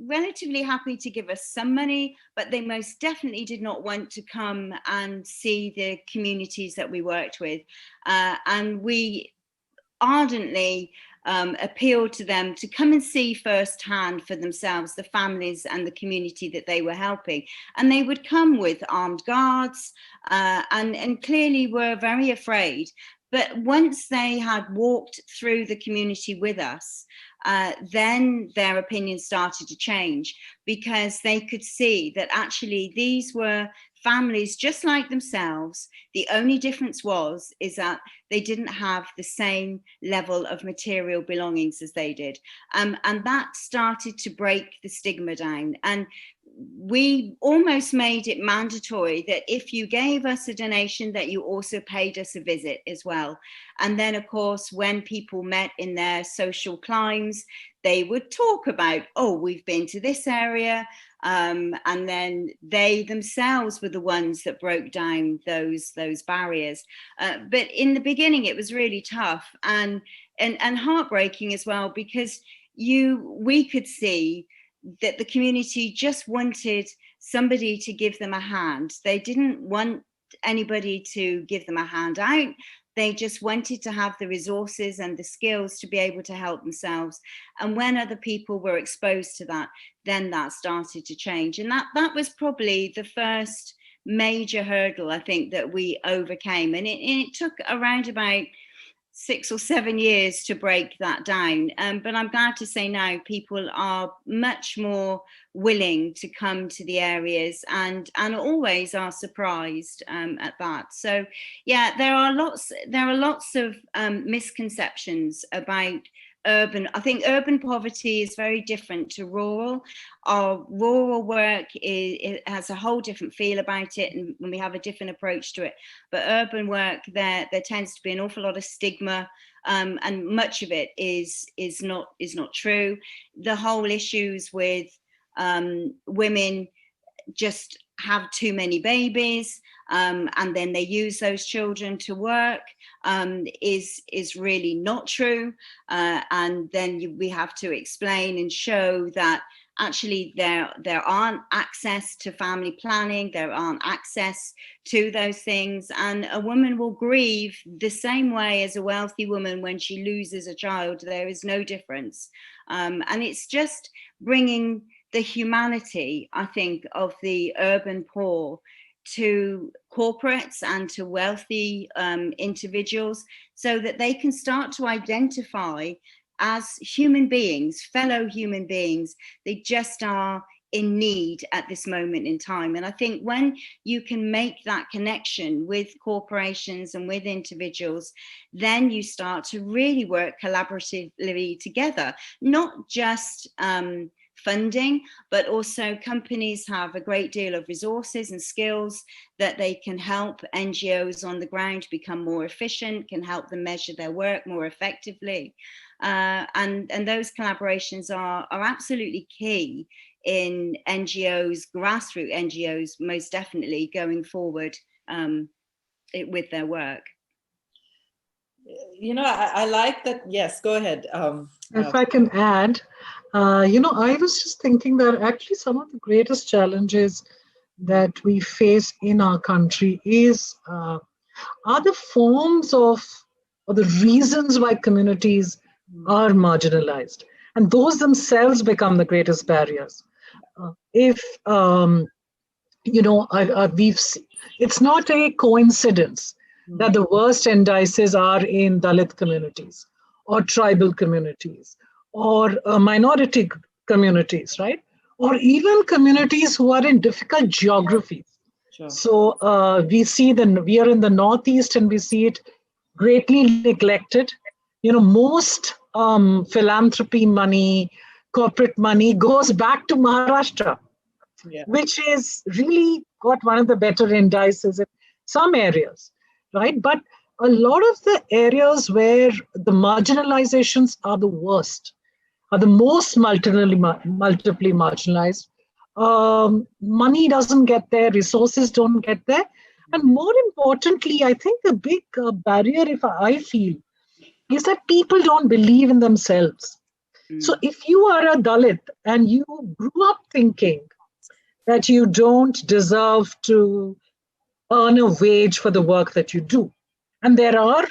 Speaker 4: relatively happy to give us some money, but they most definitely did not want to come and see the communities that we worked with. And we ardently appealed to them to come and see firsthand for themselves the families and the community that they were helping. And they would come with armed guards and clearly were very afraid. But once they had walked through the community with us, then their opinion started to change, because they could see that actually these were families just like themselves. The only difference is that they didn't have the same level of material belongings as they did. And that started to break the stigma down. And we almost made it mandatory that if you gave us a donation, that you also paid us a visit as well. And then, of course, when people met in their social climbs, they would talk about, oh, we've been to this area. And then they themselves were the ones that broke down those barriers. But in the beginning, it was really tough and heartbreaking as well, because we could see that the community just wanted somebody to give them a hand. They didn't want anybody to give them a hand out. They just wanted to have the resources and the skills to be able to help themselves. And when other people were exposed to that, then that started to change. And that was probably the first major hurdle, I think, that we overcame. And it took around about 6 or 7 years to break that down. But I'm glad to say now people are much more willing to come to the areas and always are surprised at that. So yeah, there are lots of misconceptions about urban. I think urban poverty is very different to rural. Our rural work it has a whole different feel about it, and we have a different approach to it. But urban work, there tends to be an awful lot of stigma, and much of it is not true. The whole issues with women just have too many babies, and then they use those children to work, is really not true. And then we have to explain and show that actually there aren't access to family planning, there aren't access to those things, and a woman will grieve the same way as a wealthy woman when she loses a child. There is no difference, and it's just bringing the humanity, I think, of the urban poor to corporates and to wealthy individuals, so that they can start to identify as human beings, fellow human beings. They just are in need at this moment in time. And I think when you can make that connection with corporations and with individuals, then you start to really work collaboratively together, not just funding, but also companies have a great deal of resources and skills that they can help NGOs on the ground become more efficient, can help them measure their work more effectively. And those collaborations are absolutely key in NGOs, grassroots NGOs, most definitely going forward with their work.
Speaker 1: You know, I like that. Yes, go ahead.
Speaker 5: If I can add, you know, I was just thinking that actually some of the greatest challenges that we face in our country is are the forms of, or the reasons why communities are marginalized, and those themselves become the greatest barriers. If you know, it's not a coincidence that the worst indices are in Dalit communities or tribal communities or minority communities, right? Or even communities who are in difficult geographies.
Speaker 1: Sure.
Speaker 5: So we see we are in the Northeast and we see it greatly neglected. You know, most philanthropy money, corporate money goes back to Maharashtra, which is really got one of the better indices in some areas, right? But a lot of the areas where the marginalizations are the worst, are the most multiply marginalized. Money doesn't get there, resources don't get there. And more importantly, I think the big barrier, if I feel, is that people don't believe in themselves. So if you are a Dalit and you grew up thinking that you don't deserve to earn a wage for the work that you do, and there are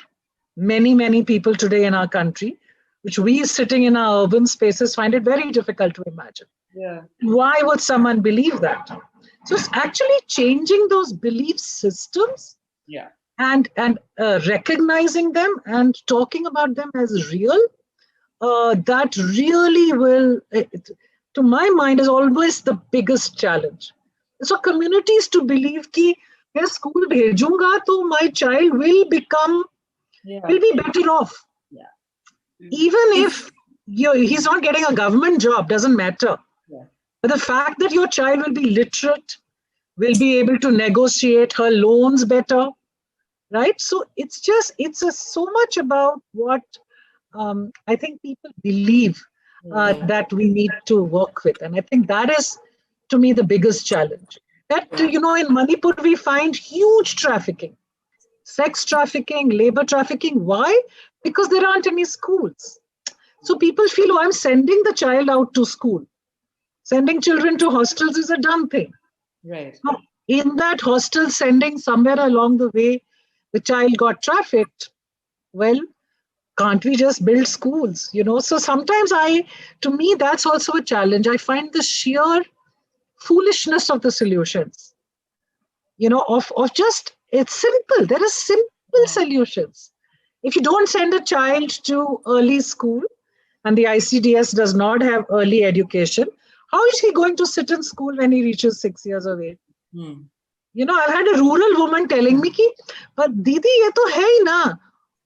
Speaker 5: many, many people today in our country, which we sitting in our urban spaces find it very difficult to imagine.
Speaker 1: Yeah.
Speaker 5: Why would someone believe that? So it's actually changing those belief systems.
Speaker 1: Yeah.
Speaker 5: And recognizing them and talking about them as real, that really will, to my mind, is always the biggest challenge. So communities to believe कि मैं school भेजूंगा तो my child will be better off.
Speaker 1: Yeah.
Speaker 5: Even if he's not getting a government job, doesn't matter.
Speaker 1: Yeah.
Speaker 5: But the fact that your child will be literate, will be able to negotiate her loans better, right? So it's so much about what I think people believe that we need to work with. And I think that is, to me, the biggest challenge. That, you know, in Manipur, we find huge trafficking, sex trafficking, labor trafficking. Why? Because there aren't any schools. So people feel, oh, I'm sending the child out to school. Sending children to hostels is a dumb thing.
Speaker 1: Right.
Speaker 5: So in that hostel sending, somewhere along the way, the child got trafficked. Well, can't we just build schools? You know, so sometimes to me, that's also a challenge. I find the sheer foolishness of the solutions, you know, of just, it's simple. There are simple solutions. If you don't send a child to early school and the ICDS does not have early education, how is he going to sit in school when he reaches 6 years of age? You know, I've had a rural woman telling me कि पर दीदी ये तो है ही ना,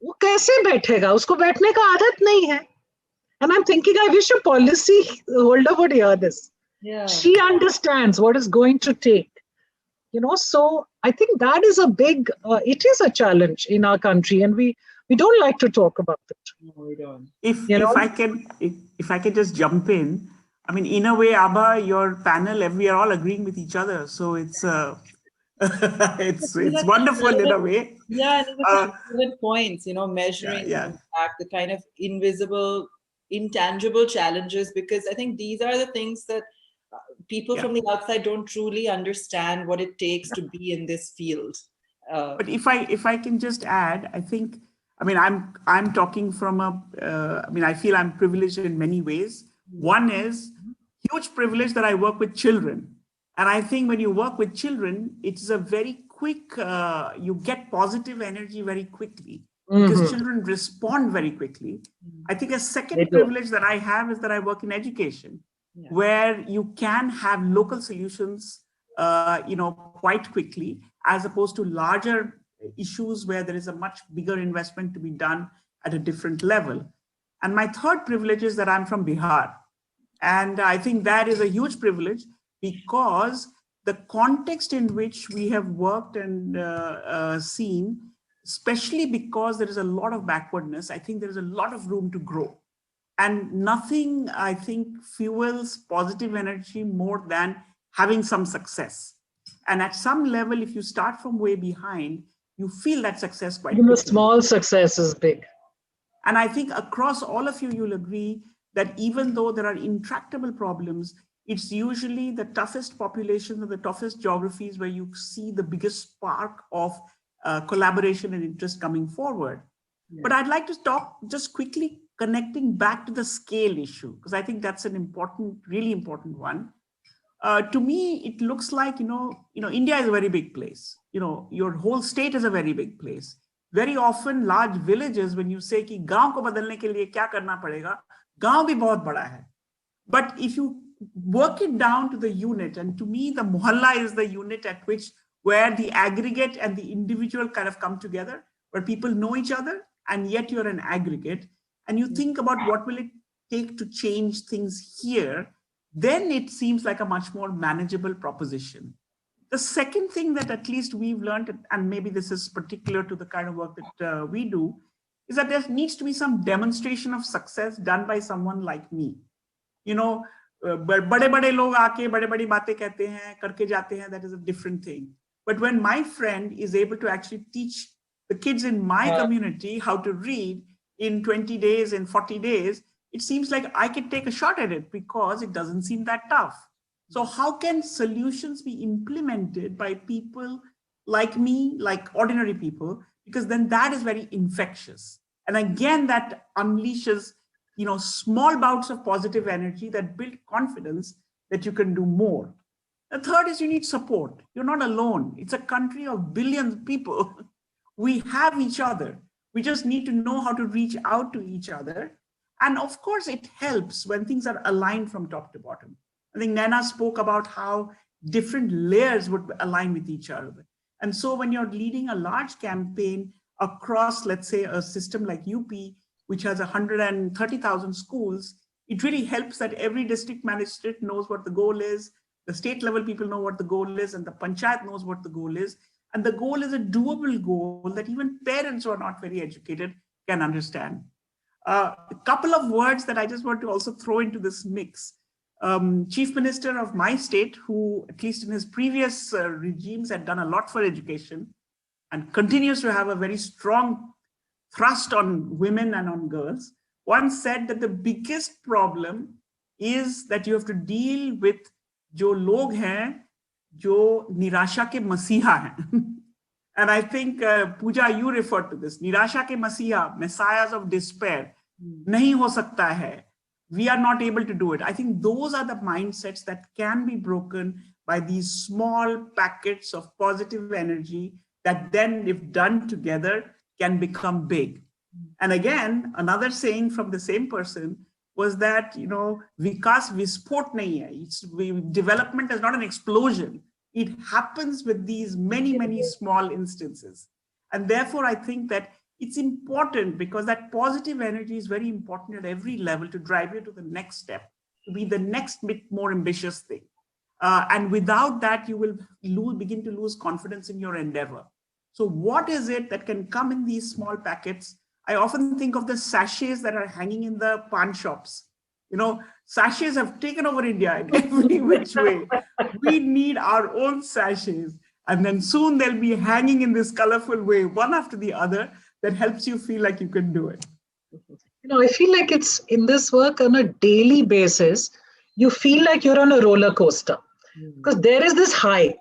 Speaker 5: वो कैसे बैठेगा, उसको बैठने का आदत नहीं है. And I'm thinking, I wish a policy holder would hear this.
Speaker 1: Yeah.
Speaker 5: She understands what it's going to take. So I think that is a big, it is a challenge in our country, and we don't like to talk about it.
Speaker 1: No, we don't.
Speaker 6: If I can just jump in, I mean, in a way, Abha, your panel, we are all agreeing with each other. So it's it's wonderful in a way.
Speaker 1: Yeah, and it's relevant points, measuring
Speaker 6: Yeah.
Speaker 1: the impact, the kind of invisible, intangible challenges, because I think these are the things that people from the outside don't truly understand what it takes to be in this field.
Speaker 6: But if I can just add, I mean, I'm talking from I feel I'm privileged in many ways. One is huge privilege that I work with children. And I think when you work with children, it's a very quick, you get positive energy very quickly because children respond very quickly. I think a second privilege that I have is that I work in education, where you can have local solutions, quite quickly, as opposed to larger issues where there is a much bigger investment to be done at a different level. And my third privilege is that I'm from Bihar. And I think that is a huge privilege because the context in which we have worked and seen, especially because there is a lot of backwardness, I think there is a lot of room to grow. And nothing, I think, fuels positive energy more than having some success. And at some level, if you start from way behind, you feel that success quite quickly.
Speaker 5: Even a small success is big.
Speaker 6: And I think across all of you, you'll agree that even though there are intractable problems, it's usually the toughest populations or the toughest geographies where you see the biggest spark of collaboration and interest coming forward. Yeah. But I'd like to talk just quickly connecting back to the scale issue, because I think that's an important, really important one. To me, it looks like, India is a very big place. Your whole state is a very big place. Very often large villages, when you say कि गांव को बदलने के लिए क्या करना पड़ेगा, गांव भी बहुत बड़ा है. But if you work it down to the unit, and to me, the mohalla is the unit at which where the aggregate and the individual kind of come together, where people know each other, and yet you're an aggregate, and you think about what will it take to change things here, then it seems like a much more manageable proposition. The second thing that at least we've learned, and maybe this is particular to the kind of work that we do, is that there needs to be some demonstration of success done by someone like me. बड़े-बड़े लोग आके बड़े-बड़ी बातें कहते हैं, करके जाते हैं, that is a different thing. But when my friend is able to actually teach the kids in my community how to read in 20 days, in 40 days, it seems like I can take a shot at it because it doesn't seem that tough. So how can solutions be implemented by people like me, like ordinary people? Because then that is very infectious. And again, that unleashes, small bouts of positive energy that build confidence that you can do more. The third is you need support. You're not alone. It's a country of billions of people. We have each other. We just need to know how to reach out to each other. And of course, it helps when things are aligned from top to bottom. I think Naina spoke about how different layers would align with each other. And so when you're leading a large campaign across, let's say, a system like UP, which has 130,000 schools, it really helps that every district magistrate knows what the goal is, the state level people know what the goal is, and the panchayat knows what the goal is. And the goal is a doable goal that even parents who are not very educated can understand. A couple of words that I just want to also throw into this mix. Chief Minister of my state, who at least in his previous regimes had done a lot for education and continues to have a very strong thrust on women and on girls, once said that the biggest problem is that you have to deal with jo log hain, jo nirasha ke masiha hain. And I think, Puja, you referred to this. Nirasha ke masiha, messiahs of despair. Nahi ho sakta hai. We are not able to do it. I think those are the mindsets that can be broken by these small packets of positive energy that then, if done together, can become big. And again, another saying from the same person was that, vikas vispot nahi hai. Development is not an explosion. It happens with these many, many small instances. And therefore, I think that it's important because that positive energy is very important at every level to drive you to the next step, to be the next bit more ambitious thing. And without that, you will begin to lose confidence in your endeavor. So what is it that can come in these small packets? I often think of the sachets that are hanging in the pawn shops. You know, sachets have taken over India in every which way. We need our own sachets. And then soon they'll be hanging in this colorful way, one after the other, that helps you feel like you can do it.
Speaker 5: I feel like it's in this work on a daily basis, you feel like you're on a roller coaster. Because there is this high.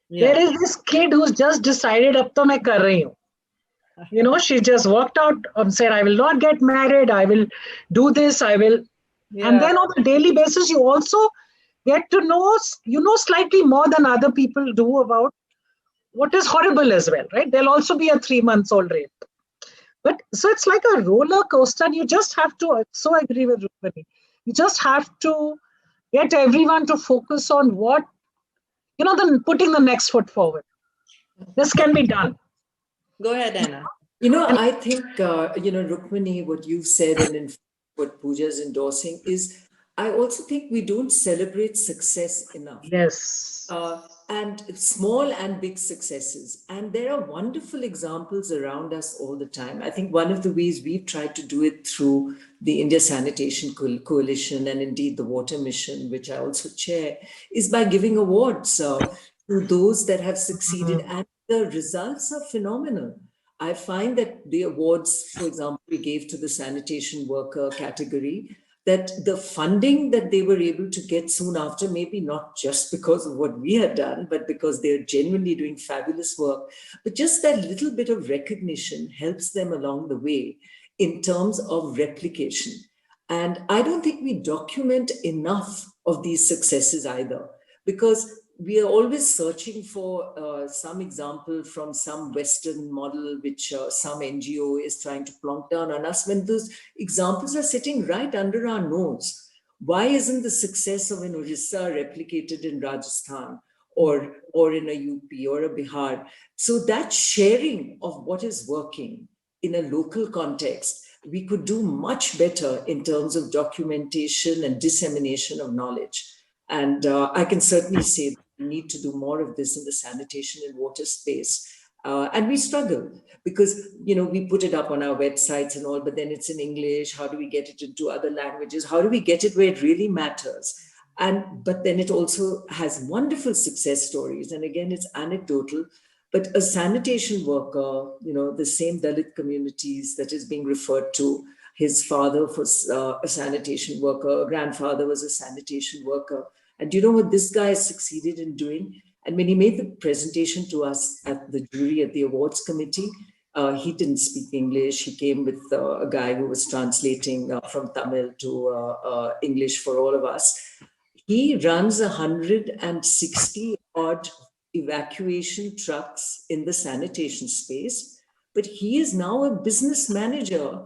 Speaker 5: Yeah. There is this kid who's just decided, ab to main kar rahi hu. She just walked out and said, I will not get married. I will do this. I will. Yeah. And then on a daily basis, you also get to know, slightly more than other people do about what is horrible as well, right? There'll also be a 3-month-old rape. But so it's like a roller coaster, and you just have to, so I agree with Rukmini, you just have to get everyone to focus on what, putting the next foot forward. This can be done.
Speaker 1: Go ahead, Anna.
Speaker 3: I think, Rukmini, what you've said and in what Puja is endorsing is, I also think we don't celebrate success enough.
Speaker 5: Yes.
Speaker 3: And small and big successes. And there are wonderful examples around us all the time. I think one of the ways we've tried to do it through the India Sanitation Coalition and indeed the Water Mission, which I also chair, is by giving awards to those that have succeeded. And the results are phenomenal. I find that the awards, for example, we gave to the sanitation worker category, that the funding that they were able to get soon after, maybe not just because of what we had done, but because they're genuinely doing fabulous work, but just that little bit of recognition helps them along the way in terms of replication. And I don't think we document enough of these successes either, because we are always searching for some example from some Western model, which some NGO is trying to plonk down on us, when those examples are sitting right under our nose. Why isn't the success of an Orissa replicated in Rajasthan or in a UP or a Bihar? So that sharing of what is working in a local context, we could do much better in terms of documentation and dissemination of knowledge. And I can certainly say that we need to do more of this in the sanitation and water space. And we struggle because, we put it up on our websites and all, but then it's in English. How do we get it into other languages? How do we get it where it really matters? But then it also has wonderful success stories. And again, it's anecdotal. But a sanitation worker, the same Dalit communities that is being referred to, his father was a sanitation worker, grandfather was a sanitation worker. And do you know what this guy has succeeded in doing? And when he made the presentation to us at the jury at the awards committee, he didn't speak English. He came with a guy who was translating from Tamil to English for all of us. He runs 160 odd evacuation trucks in the sanitation space, but he is now a business manager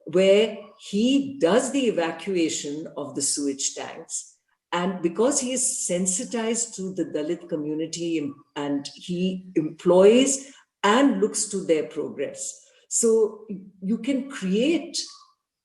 Speaker 3: where he does the evacuation of the sewage tanks. And because he is sensitized to the Dalit community and he employs and looks to their progress. So you can create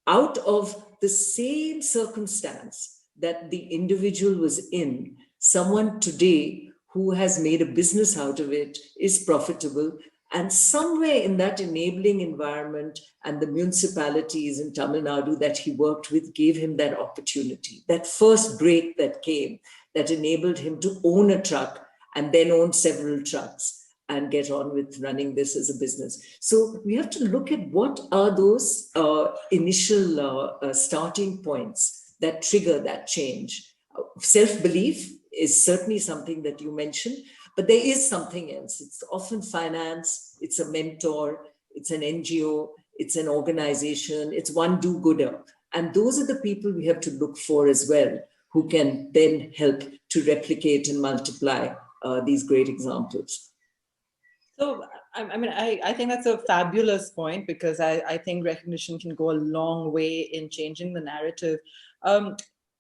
Speaker 3: out of the same circumstance that the individual was in, someone today who has made a business out of it, is profitable, and somewhere in that enabling environment and the municipalities in Tamil Nadu that he worked with gave him that opportunity, that first break that came, that enabled him to own a truck and then own several trucks and get on with running this as a business. So we have to look at what are those initial starting points that trigger that change. Self-belief is certainly something that you mentioned, but there is something else. It's often finance, it's a mentor, it's an NGO, it's an organization, it's one do-gooder. And those are the people we have to look for as well, who can then help to replicate and multiply these great examples.
Speaker 1: So, I think that's a fabulous point, because I think recognition can go a long way in changing the narrative.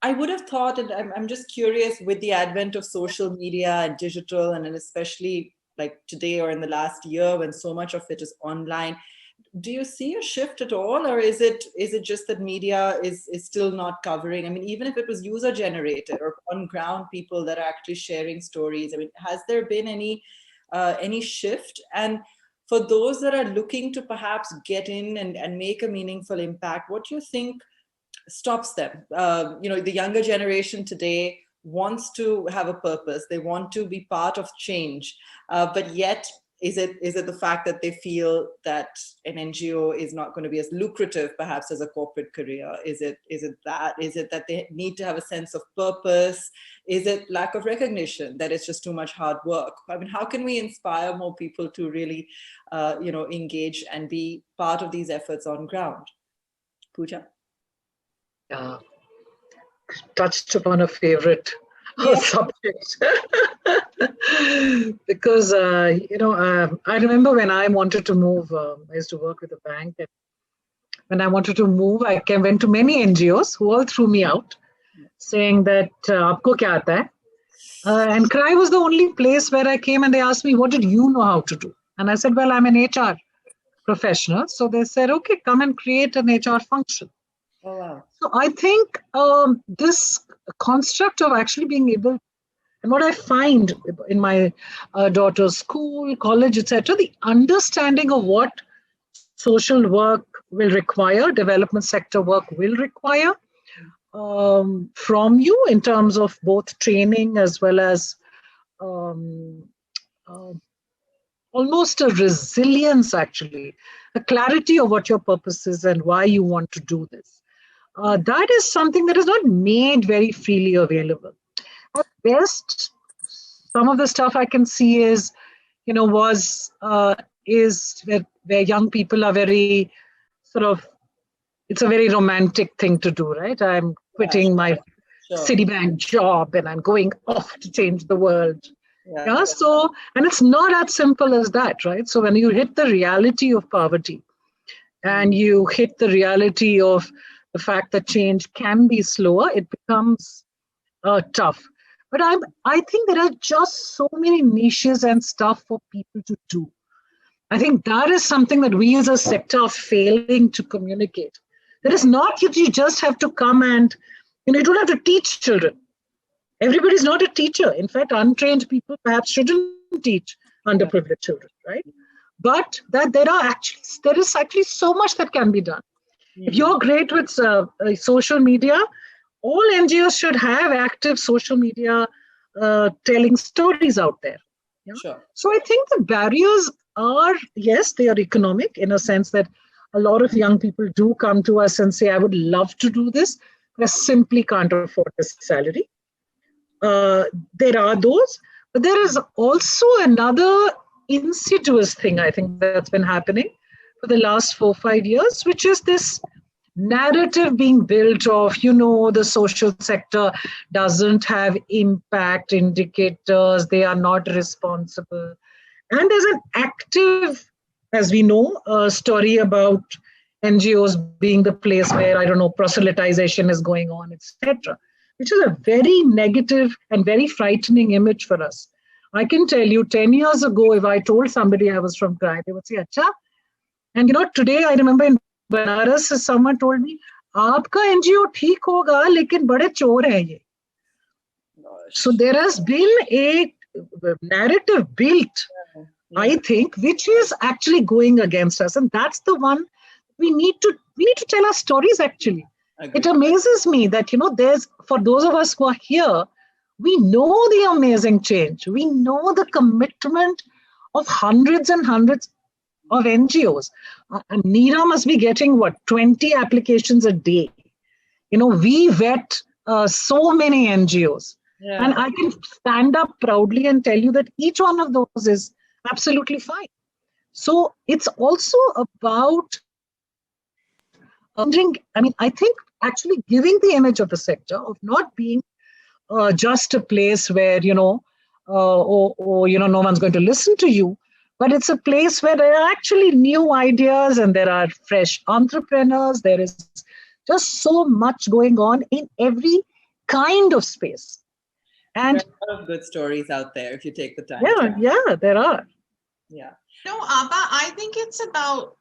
Speaker 1: I would have thought, and I'm just curious, with the advent of social media and digital, and especially like today or in the last year when so much of it is online, do you see a shift at all, or is it just that media is still not covering? I mean, even if it was user generated or on ground people that are actually sharing stories, I mean, has there been any shift? And for those that are looking to perhaps get in and make a meaningful impact, what do you think stops them? The younger generation today wants to have a purpose. They want to be part of change, but yet, is it the fact that they feel that an NGO is not going to be as lucrative perhaps as a corporate career? Is it that they need to have a sense of purpose? Is it lack of recognition that it's just too much hard work? I mean, how can we inspire more people to really, engage and be part of these efforts on ground? Puja?
Speaker 5: Touched upon a favorite subject. Because, I remember when I wanted to move, I used to work with a bank. And when I wanted to move, I went to many NGOs who all threw me out, saying that, Aapko kya aata hai? And CRY was the only place where I came and they asked me, what did you know how to do? And I said, well, I'm an HR professional. So they said, okay, come and create an HR function.
Speaker 1: Oh, wow.
Speaker 5: So I think this construct of actually being able, and what I find in my daughter's school, college, etc., the understanding of what social work will require, development sector work will require from you in terms of both training as well as almost a resilience, actually, a clarity of what your purpose is and why you want to do this. That is something that is not made very freely available. At best, some of the stuff I can see is where young people are very it's a very romantic thing to do, right? I'm quitting my Citibank job and I'm going off to change the world. So, and it's not as simple as that, right? So when you hit the reality of poverty and you hit the reality of the fact that change can be slower, it becomes tough. But I think there are just so many niches and stuff for people to do. I think that is something that we as a sector are failing to communicate. There is not that you just have to come and, you don't have to teach children. Everybody's not a teacher. In fact, untrained people perhaps shouldn't teach underprivileged children, right? But that there is actually so much that can be done. If you're great with social media, all NGOs should have active social media telling stories out there. Yeah? Sure. So I think the barriers are, yes, they are economic in a sense that a lot of young people do come to us and say, I would love to do this, but I simply can't afford this salary. There are those, but there is also another insidious thing I think that's been happening for the last 4 or 5 years, which is this narrative being built of, the social sector doesn't have impact indicators, they are not responsible. And there's an active, as we know, story about NGOs being the place where, proselytization is going on, etc., which is a very negative and very frightening image for us. I can tell you 10 years ago, if I told somebody I was from CRY, they would say, Acha. And today I remember in Banaras, someone told me, Aapka NGO theek hoga, lekin bade chor hai ye. So there has been a narrative built, I think, which is actually going against us. And that's the one we need to tell our stories, actually. It amazes me that, there's, for those of us who are here, we know the amazing change. We know the commitment of hundreds and hundreds of NGOs. And Neera must be getting, 20 applications a day. We vet so many NGOs. Yeah. And I can stand up proudly and tell you that each one of those is absolutely fine. So it's also about, I think actually giving the image of the sector of not being just a place where, no one's going to listen to you, but it's a place where there are actually new ideas and there are fresh entrepreneurs. There is just so much going on in every kind of space. And
Speaker 1: there are a lot of good stories out there if you take the time.
Speaker 5: Yeah, there are.
Speaker 1: Yeah.
Speaker 2: No, Abba, I think it's about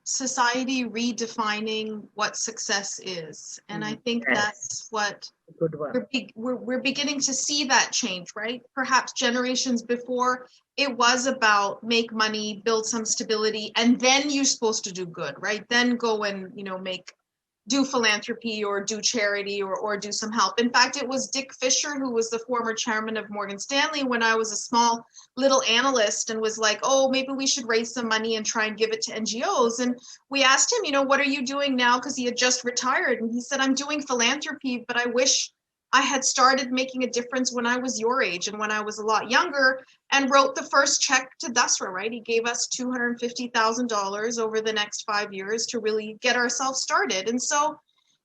Speaker 2: society redefining what success is. And I think
Speaker 5: Yes.
Speaker 2: that's what
Speaker 5: Good one.
Speaker 2: we're beginning to see that change, right? Perhaps generations before, it was about make money, build some stability, and then you're supposed to do good, right? Then go and, do philanthropy or do charity or do some help. In fact, it was Dick Fisher, who was the former chairman of Morgan Stanley, when I was a small little analyst, and was like, oh, maybe we should raise some money and try and give it to NGOs. And we asked him, what are you doing now? Because he had just retired. And he said, I'm doing philanthropy, but I wish I had started making a difference when I was your age and when I was a lot younger, and wrote the first check to Dasra, right? He gave us $250,000 over the next 5 years to really get ourselves started. And so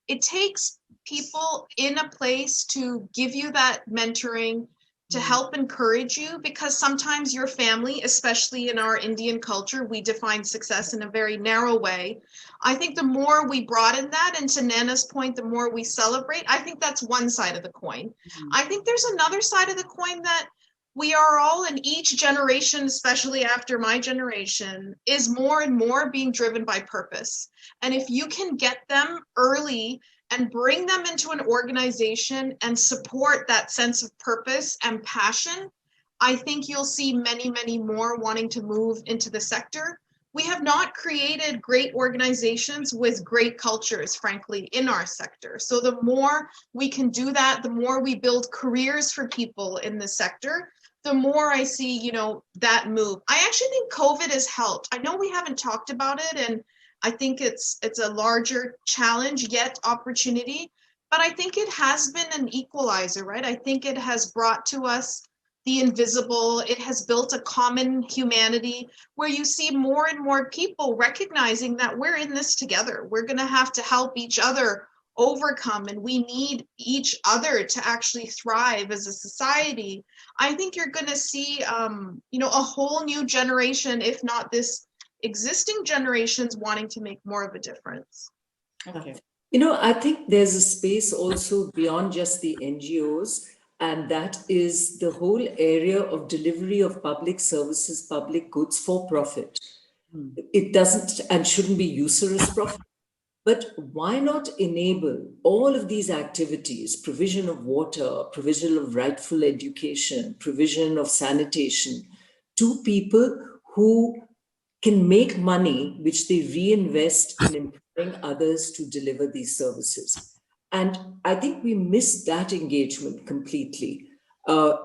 Speaker 2: it takes people in a place to give you that mentoring, to help encourage you, because sometimes your family, especially in our Indian culture, we define success in a very narrow way. I think the more we broaden that, and to Nana's point, the more we celebrate, I think that's one side of the coin. I think there's another side of the coin that we are all in each generation, especially after my generation, is more and more being driven by purpose. And if you can get them early and bring them into an organization and support that sense of purpose and passion, I think you'll see many, many more wanting to move into the sector. We have not created great organizations with great cultures, frankly, in our sector. So the more we can do that, the more we build careers for people in the sector, the more I see, that move. I actually think COVID has helped. I know we haven't talked about it, and I think it's a larger challenge, yet opportunity, but I think it has been an equalizer, right? I think it has brought to us the invisible. It has built a common humanity where you see more and more people recognizing that we're in this together. We're going to have to help each other overcome, and we need each other to actually thrive as a society. I think you're going to see, a whole new generation, if not this existing generations, wanting to make more of a difference.
Speaker 1: Okay.
Speaker 3: I think there's a space also beyond just the NGOs, and that is the whole area of delivery of public services, public goods for profit. It doesn't and shouldn't be usurious profit. But why not enable all of these activities, provision of water, provision of rightful education, provision of sanitation, to people who can make money, which they reinvest in employing others to deliver these services. And I think we missed that engagement completely.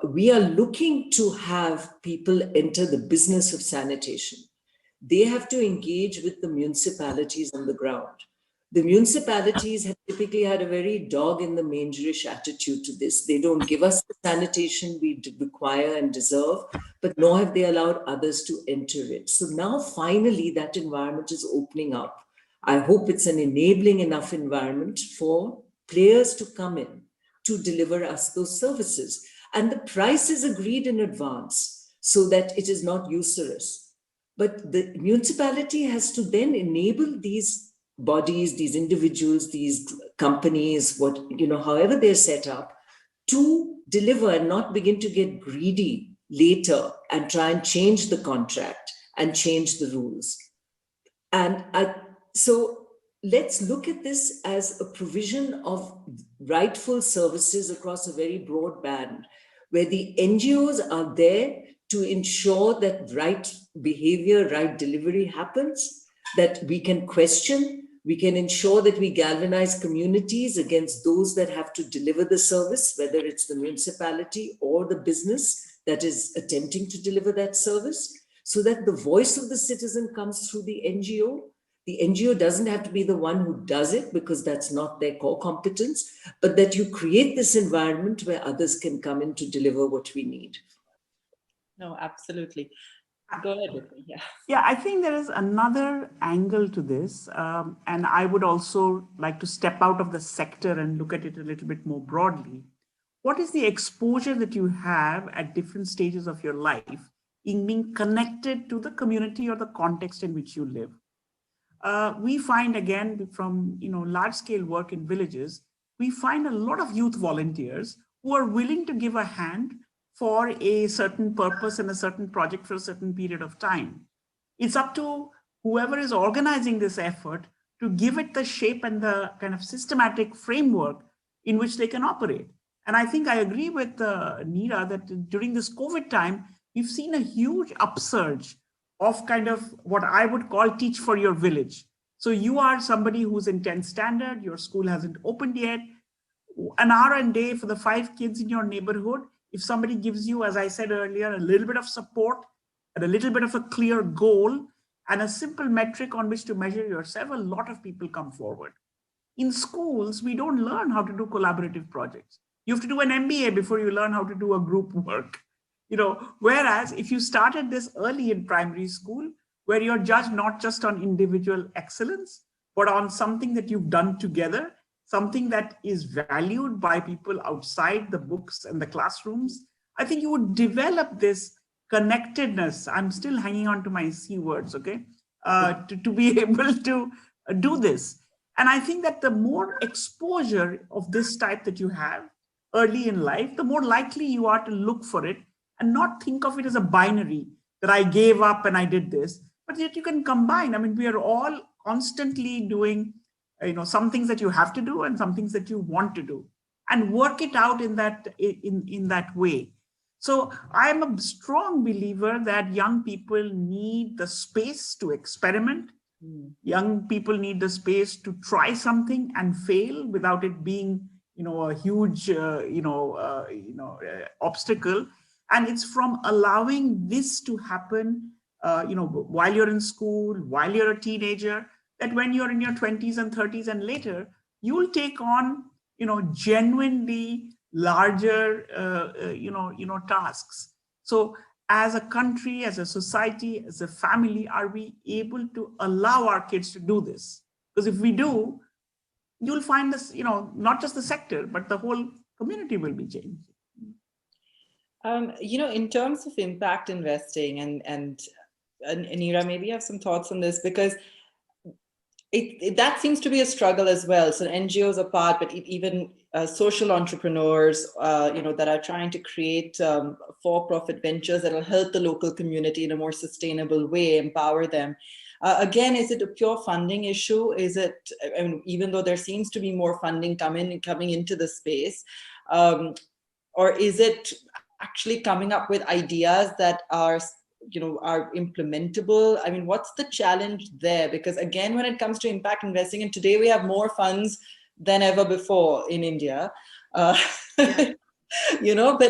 Speaker 3: We are looking to have people enter the business of sanitation. They have to engage with the municipalities on the ground. The municipalities have typically had a very dog-in-the-mangerish attitude to this. They don't give us the sanitation we require and deserve, but nor have they allowed others to enter it. So now finally that environment is opening up. I hope it's an enabling enough environment for players to come in to deliver us those services. And the price is agreed in advance so that it is not usurious. But the municipality has to then enable these bodies, these individuals, these companies, however they're set up, to deliver and not begin to get greedy later and try and change the contract and change the rules. And so let's look at this as a provision of rightful services across a very broad band, where the NGOs are there to ensure that right behavior, right delivery happens, that we can question. We can ensure that we galvanize communities against those that have to deliver the service, whether it's the municipality or the business that is attempting to deliver that service, so that the voice of the citizen comes through the NGO. The NGO doesn't have to be the one who does it because that's not their core competence, but that you create this environment where others can come in to deliver what we need.
Speaker 1: No, absolutely. Go ahead, Rukmini.
Speaker 6: Yeah, I think there is another angle to this. And I would also like to step out of the sector and look at it a little bit more broadly. What is the exposure that you have at different stages of your life in being connected to the community or the context in which you live? We find, again, from large-scale work in villages, we find a lot of youth volunteers who are willing to give a hand for a certain purpose and a certain project for a certain period of time. It's up to whoever is organizing this effort to give it the shape and the kind of systematic framework in which they can operate. And I think I agree with Neera that during this COVID time, we've seen a huge upsurge of kind of what I would call teach for your village. So you are somebody who's in 10th standard, your school hasn't opened yet, an hour a day for the 5 kids in your neighborhood. If somebody gives you, as I said earlier, a little bit of support and a little bit of a clear goal and a simple metric on which to measure yourself, a lot of people come forward. In schools, we don't learn how to do collaborative projects. You have to do an MBA before you learn how to do a group work. Whereas if you started this early in primary school, where you're judged not just on individual excellence, but on something that you've done together, something that is valued by people outside the books and the classrooms, I think you would develop this connectedness. I'm still hanging on to my C words, okay, to be able to do this. And I think that the more exposure of this type that you have early in life, the more likely you are to look for it and not think of it as a binary that I gave up and I did this, but yet you can combine. I mean, we are all constantly doing, some things that you have to do and some things that you want to do, and work it out in that way. So I'm a strong believer that young people need the space to experiment. Young people need the space to try something and fail without it being, a huge, obstacle. And it's from allowing this to happen, while you're in school, while you're a teenager, that when you're in your 20s and 30s and later, you'll take on, genuinely larger, tasks. So as a country, as a society, as a family, are we able to allow our kids to do this? Because if we do, you'll find this, not just the sector, but the whole community will be changed.
Speaker 1: In terms of impact investing, and Neera, maybe you have some thoughts on this, because that seems to be a struggle as well. So NGOs are part, but even social entrepreneurs, that are trying to create for-profit ventures that will help the local community in a more sustainable way, empower them. Again, is it a pure funding issue? Is it, even though there seems to be more funding coming into the space, or is it actually coming up with ideas that are implementable? I mean, what's the challenge there? Because again, when it comes to impact investing, and today we have more funds than ever before in India, but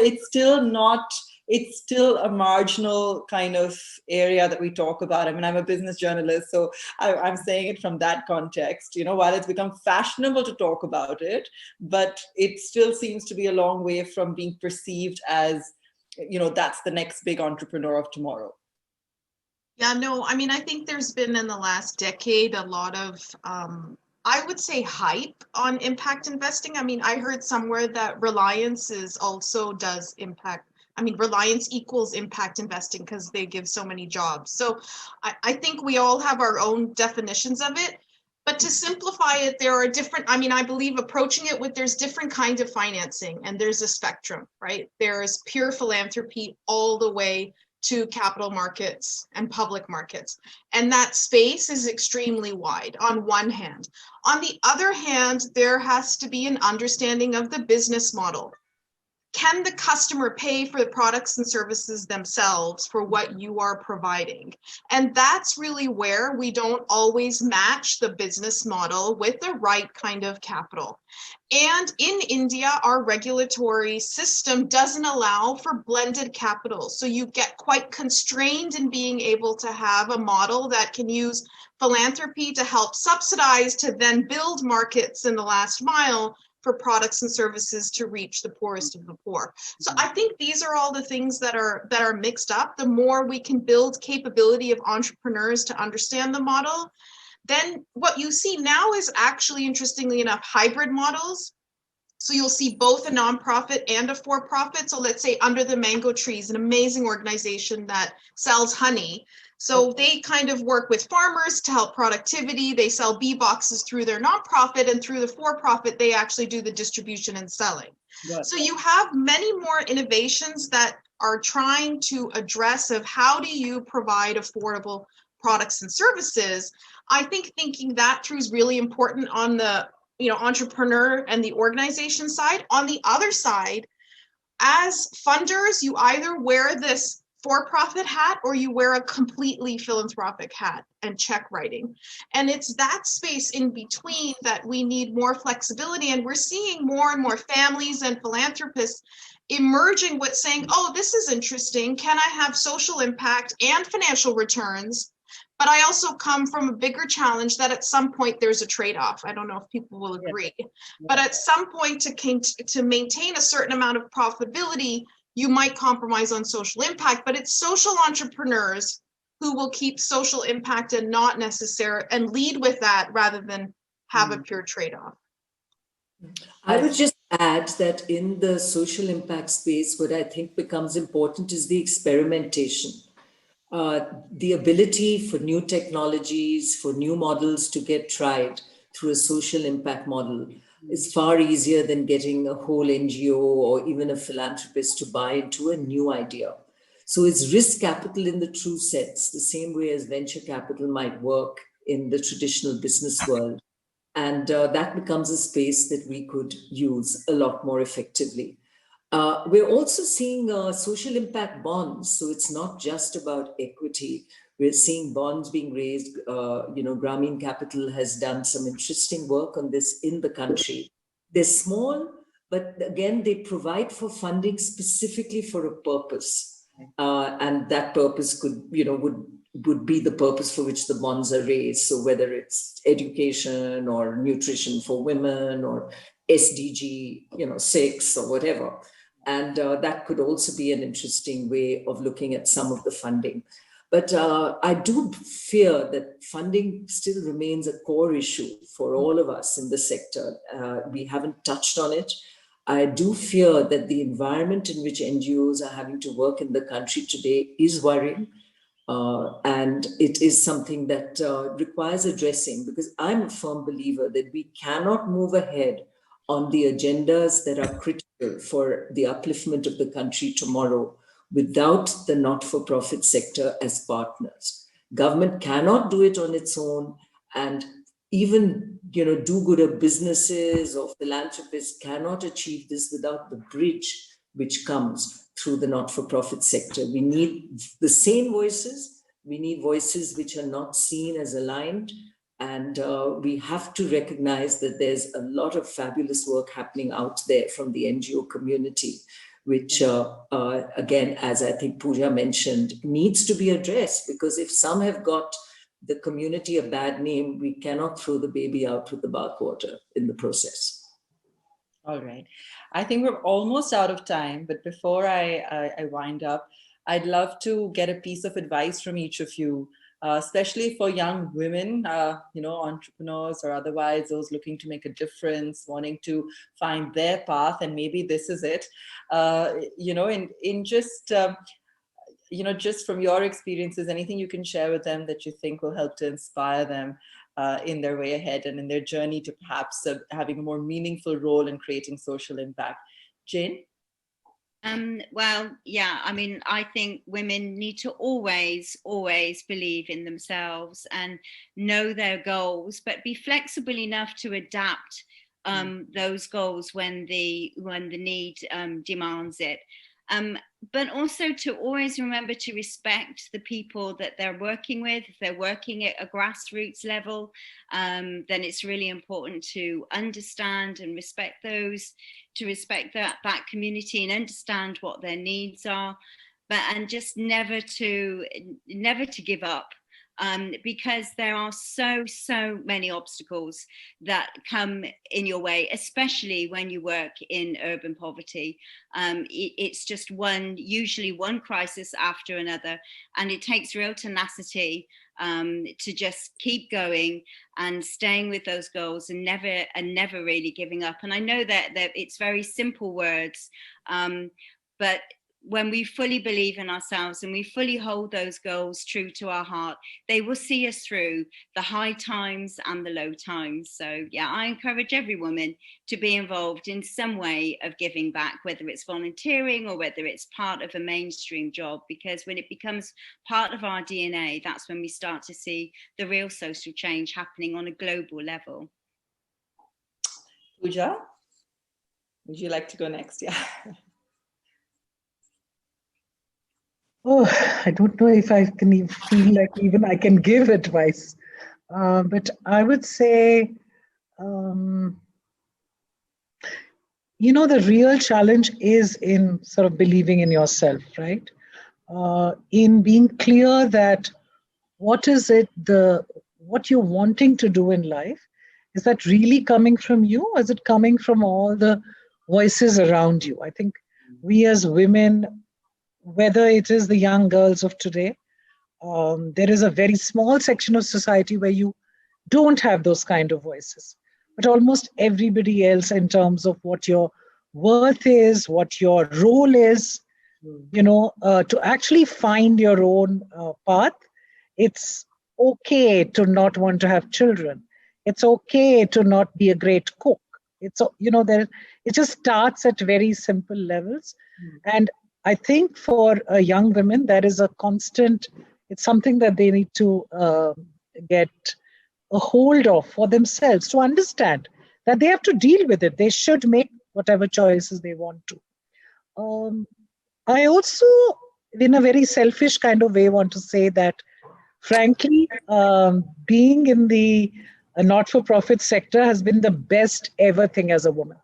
Speaker 1: it's still a marginal kind of area that we talk about. I mean, I'm a business journalist, so I'm saying it from that context, while it's become fashionable to talk about it, but it still seems to be a long way from being perceived as, that's the next big entrepreneur of tomorrow.
Speaker 2: Yeah, no, I mean, I think there's been in the last decade a lot of, I would say, hype on impact investing. I mean, I heard somewhere that Reliance does impact. I mean, Reliance equals impact investing because they give so many jobs. So I think we all have our own definitions of it. But to simplify it, there are different, I believe approaching it with, there's different kinds of financing, and there's a spectrum, right? There's pure philanthropy all the way to capital markets and public markets. And that space is extremely wide on one hand. On the other hand, there has to be an understanding of the business model. Can the customer pay for the products and services themselves for what you are providing? And that's really where we don't always match the business model with the right kind of capital. And in India, our regulatory system doesn't allow for blended capital. So you get quite constrained in being able to have a model that can use philanthropy to help subsidize, to then build markets in the last mile for products and services to reach the poorest of the poor. So I think these are all the things that are mixed up. The more we can build capability of entrepreneurs to understand the model, then what you see now is actually, interestingly enough, hybrid models. So you'll see both a nonprofit and a for-profit. So let's say Under the Mango Tree is an amazing organization that sells honey. So they kind of work with farmers to help productivity. They sell bee boxes through their nonprofit, and through the for-profit, they actually do the distribution and selling. Yes. So you have many more innovations that are trying to address of how do you provide affordable products and services, I think thinking that through is really important on the entrepreneur and the organization side. On the other side, as funders, you either wear this for-profit hat or you wear a completely philanthropic hat and check writing. And it's that space in between that we need more flexibility. And we're seeing more and more families and philanthropists emerging with saying, oh, this is interesting. Can I have social impact and financial returns? But I also come from a bigger challenge that at some point there's a trade-off. I don't know if people will agree, but at some point to maintain a certain amount of profitability, you might compromise on social impact, but it's social entrepreneurs who will keep social impact and not necessary and lead with that rather than have a pure trade-off.
Speaker 3: I would just add that in the social impact space, what I think becomes important is the experimentation. The ability for new technologies, for new models to get tried through a social impact model is far easier than getting a whole NGO or even a philanthropist to buy into a new idea. So it's risk capital in the true sense, the same way as venture capital might work in the traditional business world. And that becomes a space that we could use a lot more effectively. We're also seeing social impact bonds. So it's not just about equity. We're seeing bonds being raised. Grameen Capital has done some interesting work on this in the country. They're small, but again, they provide for funding specifically for a purpose. And that purpose would be the purpose for which the bonds are raised. So whether it's education or nutrition for women or SDG, 6 or whatever. And that could also be an interesting way of looking at some of the funding. But I do fear that funding still remains a core issue for all of us in the sector. We haven't touched on it. I do fear that the environment in which NGOs are having to work in the country today is worrying. And it is something that requires addressing, because I'm a firm believer that we cannot move ahead on the agendas that are critical for the upliftment of the country tomorrow without the not-for-profit sector as partners. Government cannot do it on its own, and even do-gooder businesses or philanthropists cannot achieve this without the bridge which comes through the not-for-profit sector. We need the same voices. We need voices which are not seen as aligned. And we have to recognize that there's a lot of fabulous work happening out there from the NGO community, which, again, as I think Puja mentioned, needs to be addressed, because if some have got the community a bad name, we cannot throw the baby out with the bathwater in the process.
Speaker 1: All right. I think we're almost out of time, but before I wind up, I'd love to get a piece of advice from each of you, especially for young women, entrepreneurs or otherwise, those looking to make a difference, wanting to find their path, and maybe this is it. Just from your experiences, anything you can share with them that you think will help to inspire them in their way ahead and in their journey to perhaps having a more meaningful role in creating social impact. Jane?
Speaker 4: I think women need to always believe in themselves and know their goals, but be flexible enough to adapt those goals when the need demands it. But also to always remember to respect the people that they're working with. If they're working at a grassroots level, then it's really important to understand and respect those, to respect that community and understand what their needs are, and just never to give up. Because there are so many obstacles that come in your way, especially when you work in urban poverty. It's just usually one crisis after another, and it takes real tenacity to just keep going and staying with those goals and never really giving up. And I know that it's very simple words, but when we fully believe in ourselves and we fully hold those goals true to our heart, they will see us through the high times and the low times. So yeah, I encourage every woman to be involved in some way of giving back, whether it's volunteering or whether it's part of a mainstream job, because when it becomes part of our DNA, that's when we start to see the real social change happening on a global level.
Speaker 1: Puja, would you like to go next? Yeah.
Speaker 5: Oh, I don't know if I can even feel like even I can give advice. But I would say, the real challenge is in sort of believing in yourself, right? In being clear that what you're wanting to do in life, is that really coming from you, or is it coming from all the voices around you? I think we as women, whether it is the young girls of today, there is a very small section of society where you don't have those kind of voices. But almost everybody else, in terms of what your worth is, what your role is, to actually find your own path. It's okay to not want to have children. It's okay to not be a great cook. It just starts at very simple levels. And I think for young women, that is a constant, it's something that they need to get a hold of for themselves, to understand that they have to deal with it. They should make whatever choices they want to. I also, in a very selfish kind of way, want to say that, frankly, being in the not-for-profit sector has been the best ever thing as a woman.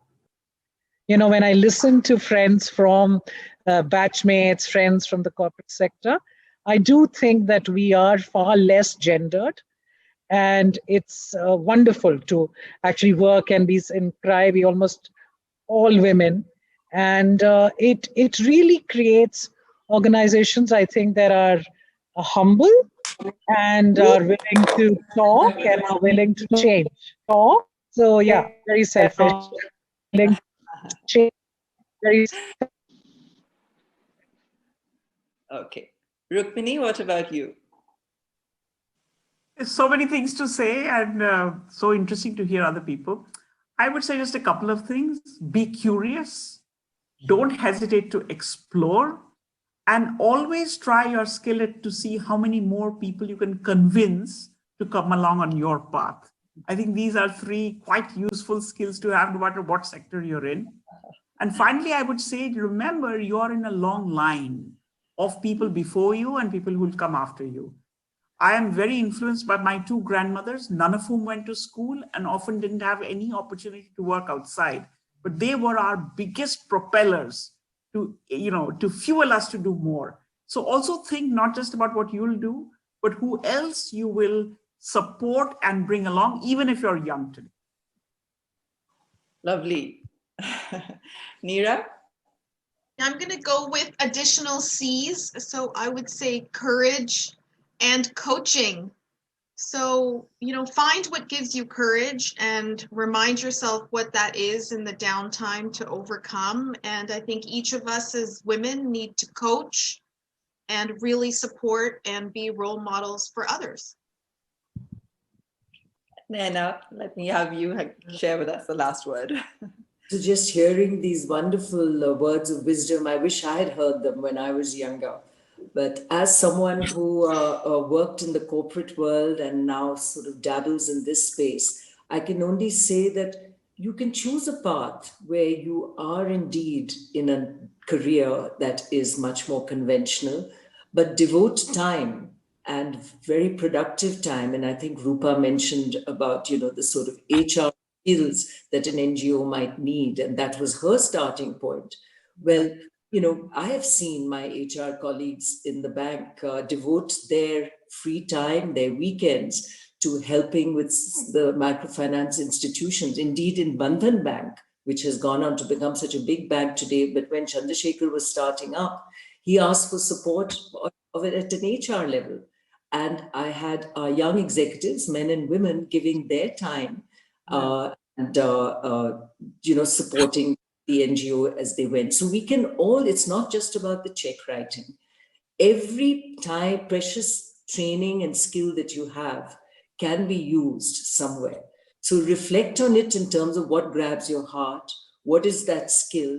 Speaker 5: When I listen to friends from batchmates, friends from the corporate sector, I do think that we are far less gendered. And it's wonderful to actually work and be in CRY, be almost all women. And it really creates organizations, I think, that are humble and are willing to talk and are willing to change. So yeah, very selfish. Willing to change. Very.
Speaker 1: Okay. Rukmini, what about you?
Speaker 6: There's so many things to say, and so interesting to hear other people. I would say just a couple of things. Be curious. Don't hesitate to explore. And always try your skillet to see how many more people you can convince to come along on your path. I think these are 3 quite useful skills to have, no matter what sector you're in. And finally, I would say, remember, you're in a long line of people before you and people who will come after you. I am very influenced by my 2 grandmothers, none of whom went to school and often didn't have any opportunity to work outside. But they were our biggest propellers to fuel us to do more. So also think not just about what you'll do, but who else you will support and bring along, even if you're young today.
Speaker 1: Lovely. Neera?
Speaker 2: I'm going to go with additional C's. So I would say courage and coaching. So, find what gives you courage and remind yourself what that is in the downtime to overcome. And I think each of us as women need to coach and really support and be role models for others.
Speaker 1: Naina, let me have you share with us the last word.
Speaker 3: So just hearing these wonderful words of wisdom, I wish I had heard them when I was younger. But as someone who worked in the corporate world and now sort of dabbles in this space, I can only say that you can choose a path where you are indeed in a career that is much more conventional, but devote time, and very productive time. And I think Rupa mentioned about, the sort of HR skills that an NGO might need. And that was her starting point. Well, I have seen my HR colleagues in the bank devote their free time, their weekends, to helping with the microfinance institutions. Indeed, in Bandhan Bank, which has gone on to become such a big bank today, but when Chandrasekhar was starting up, he asked for support of it at an HR level. And I had young executives, men and women, giving their time and supporting the NGO as they went. So we can all, it's not just about the check writing. Every time precious training and skill that you have can be used somewhere. So reflect on it in terms of what grabs your heart, what is that skill,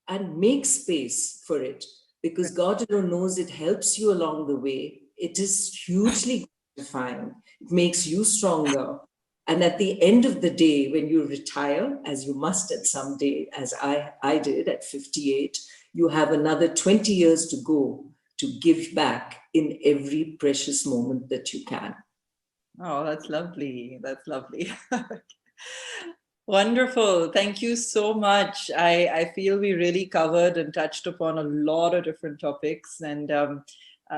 Speaker 3: and make space for it, because God alone knows it helps you along the way. It is hugely gratifying. It makes you stronger. And at the end of the day, when you retire, as you must at some day, as I did at 58, you have another 20 years to go to give back in every precious moment that you can.
Speaker 1: Oh, that's lovely. That's lovely. Wonderful. Thank you so much. I feel we really covered and touched upon a lot of different topics, and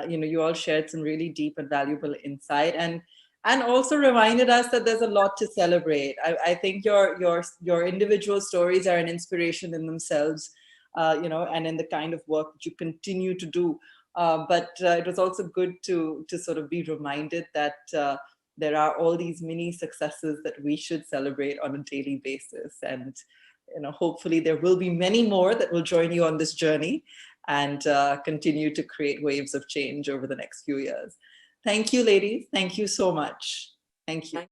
Speaker 1: you all shared some really deep and valuable insight, and also reminded us that there's a lot to celebrate. I think your individual stories are an inspiration in themselves, and in the kind of work that you continue to do. But it was also good to sort of be reminded that there are all these mini successes that we should celebrate on a daily basis. And hopefully there will be many more that will join you on this journey and continue to create waves of change over the next few years. Thank you, ladies. Thank you so much. Thank you.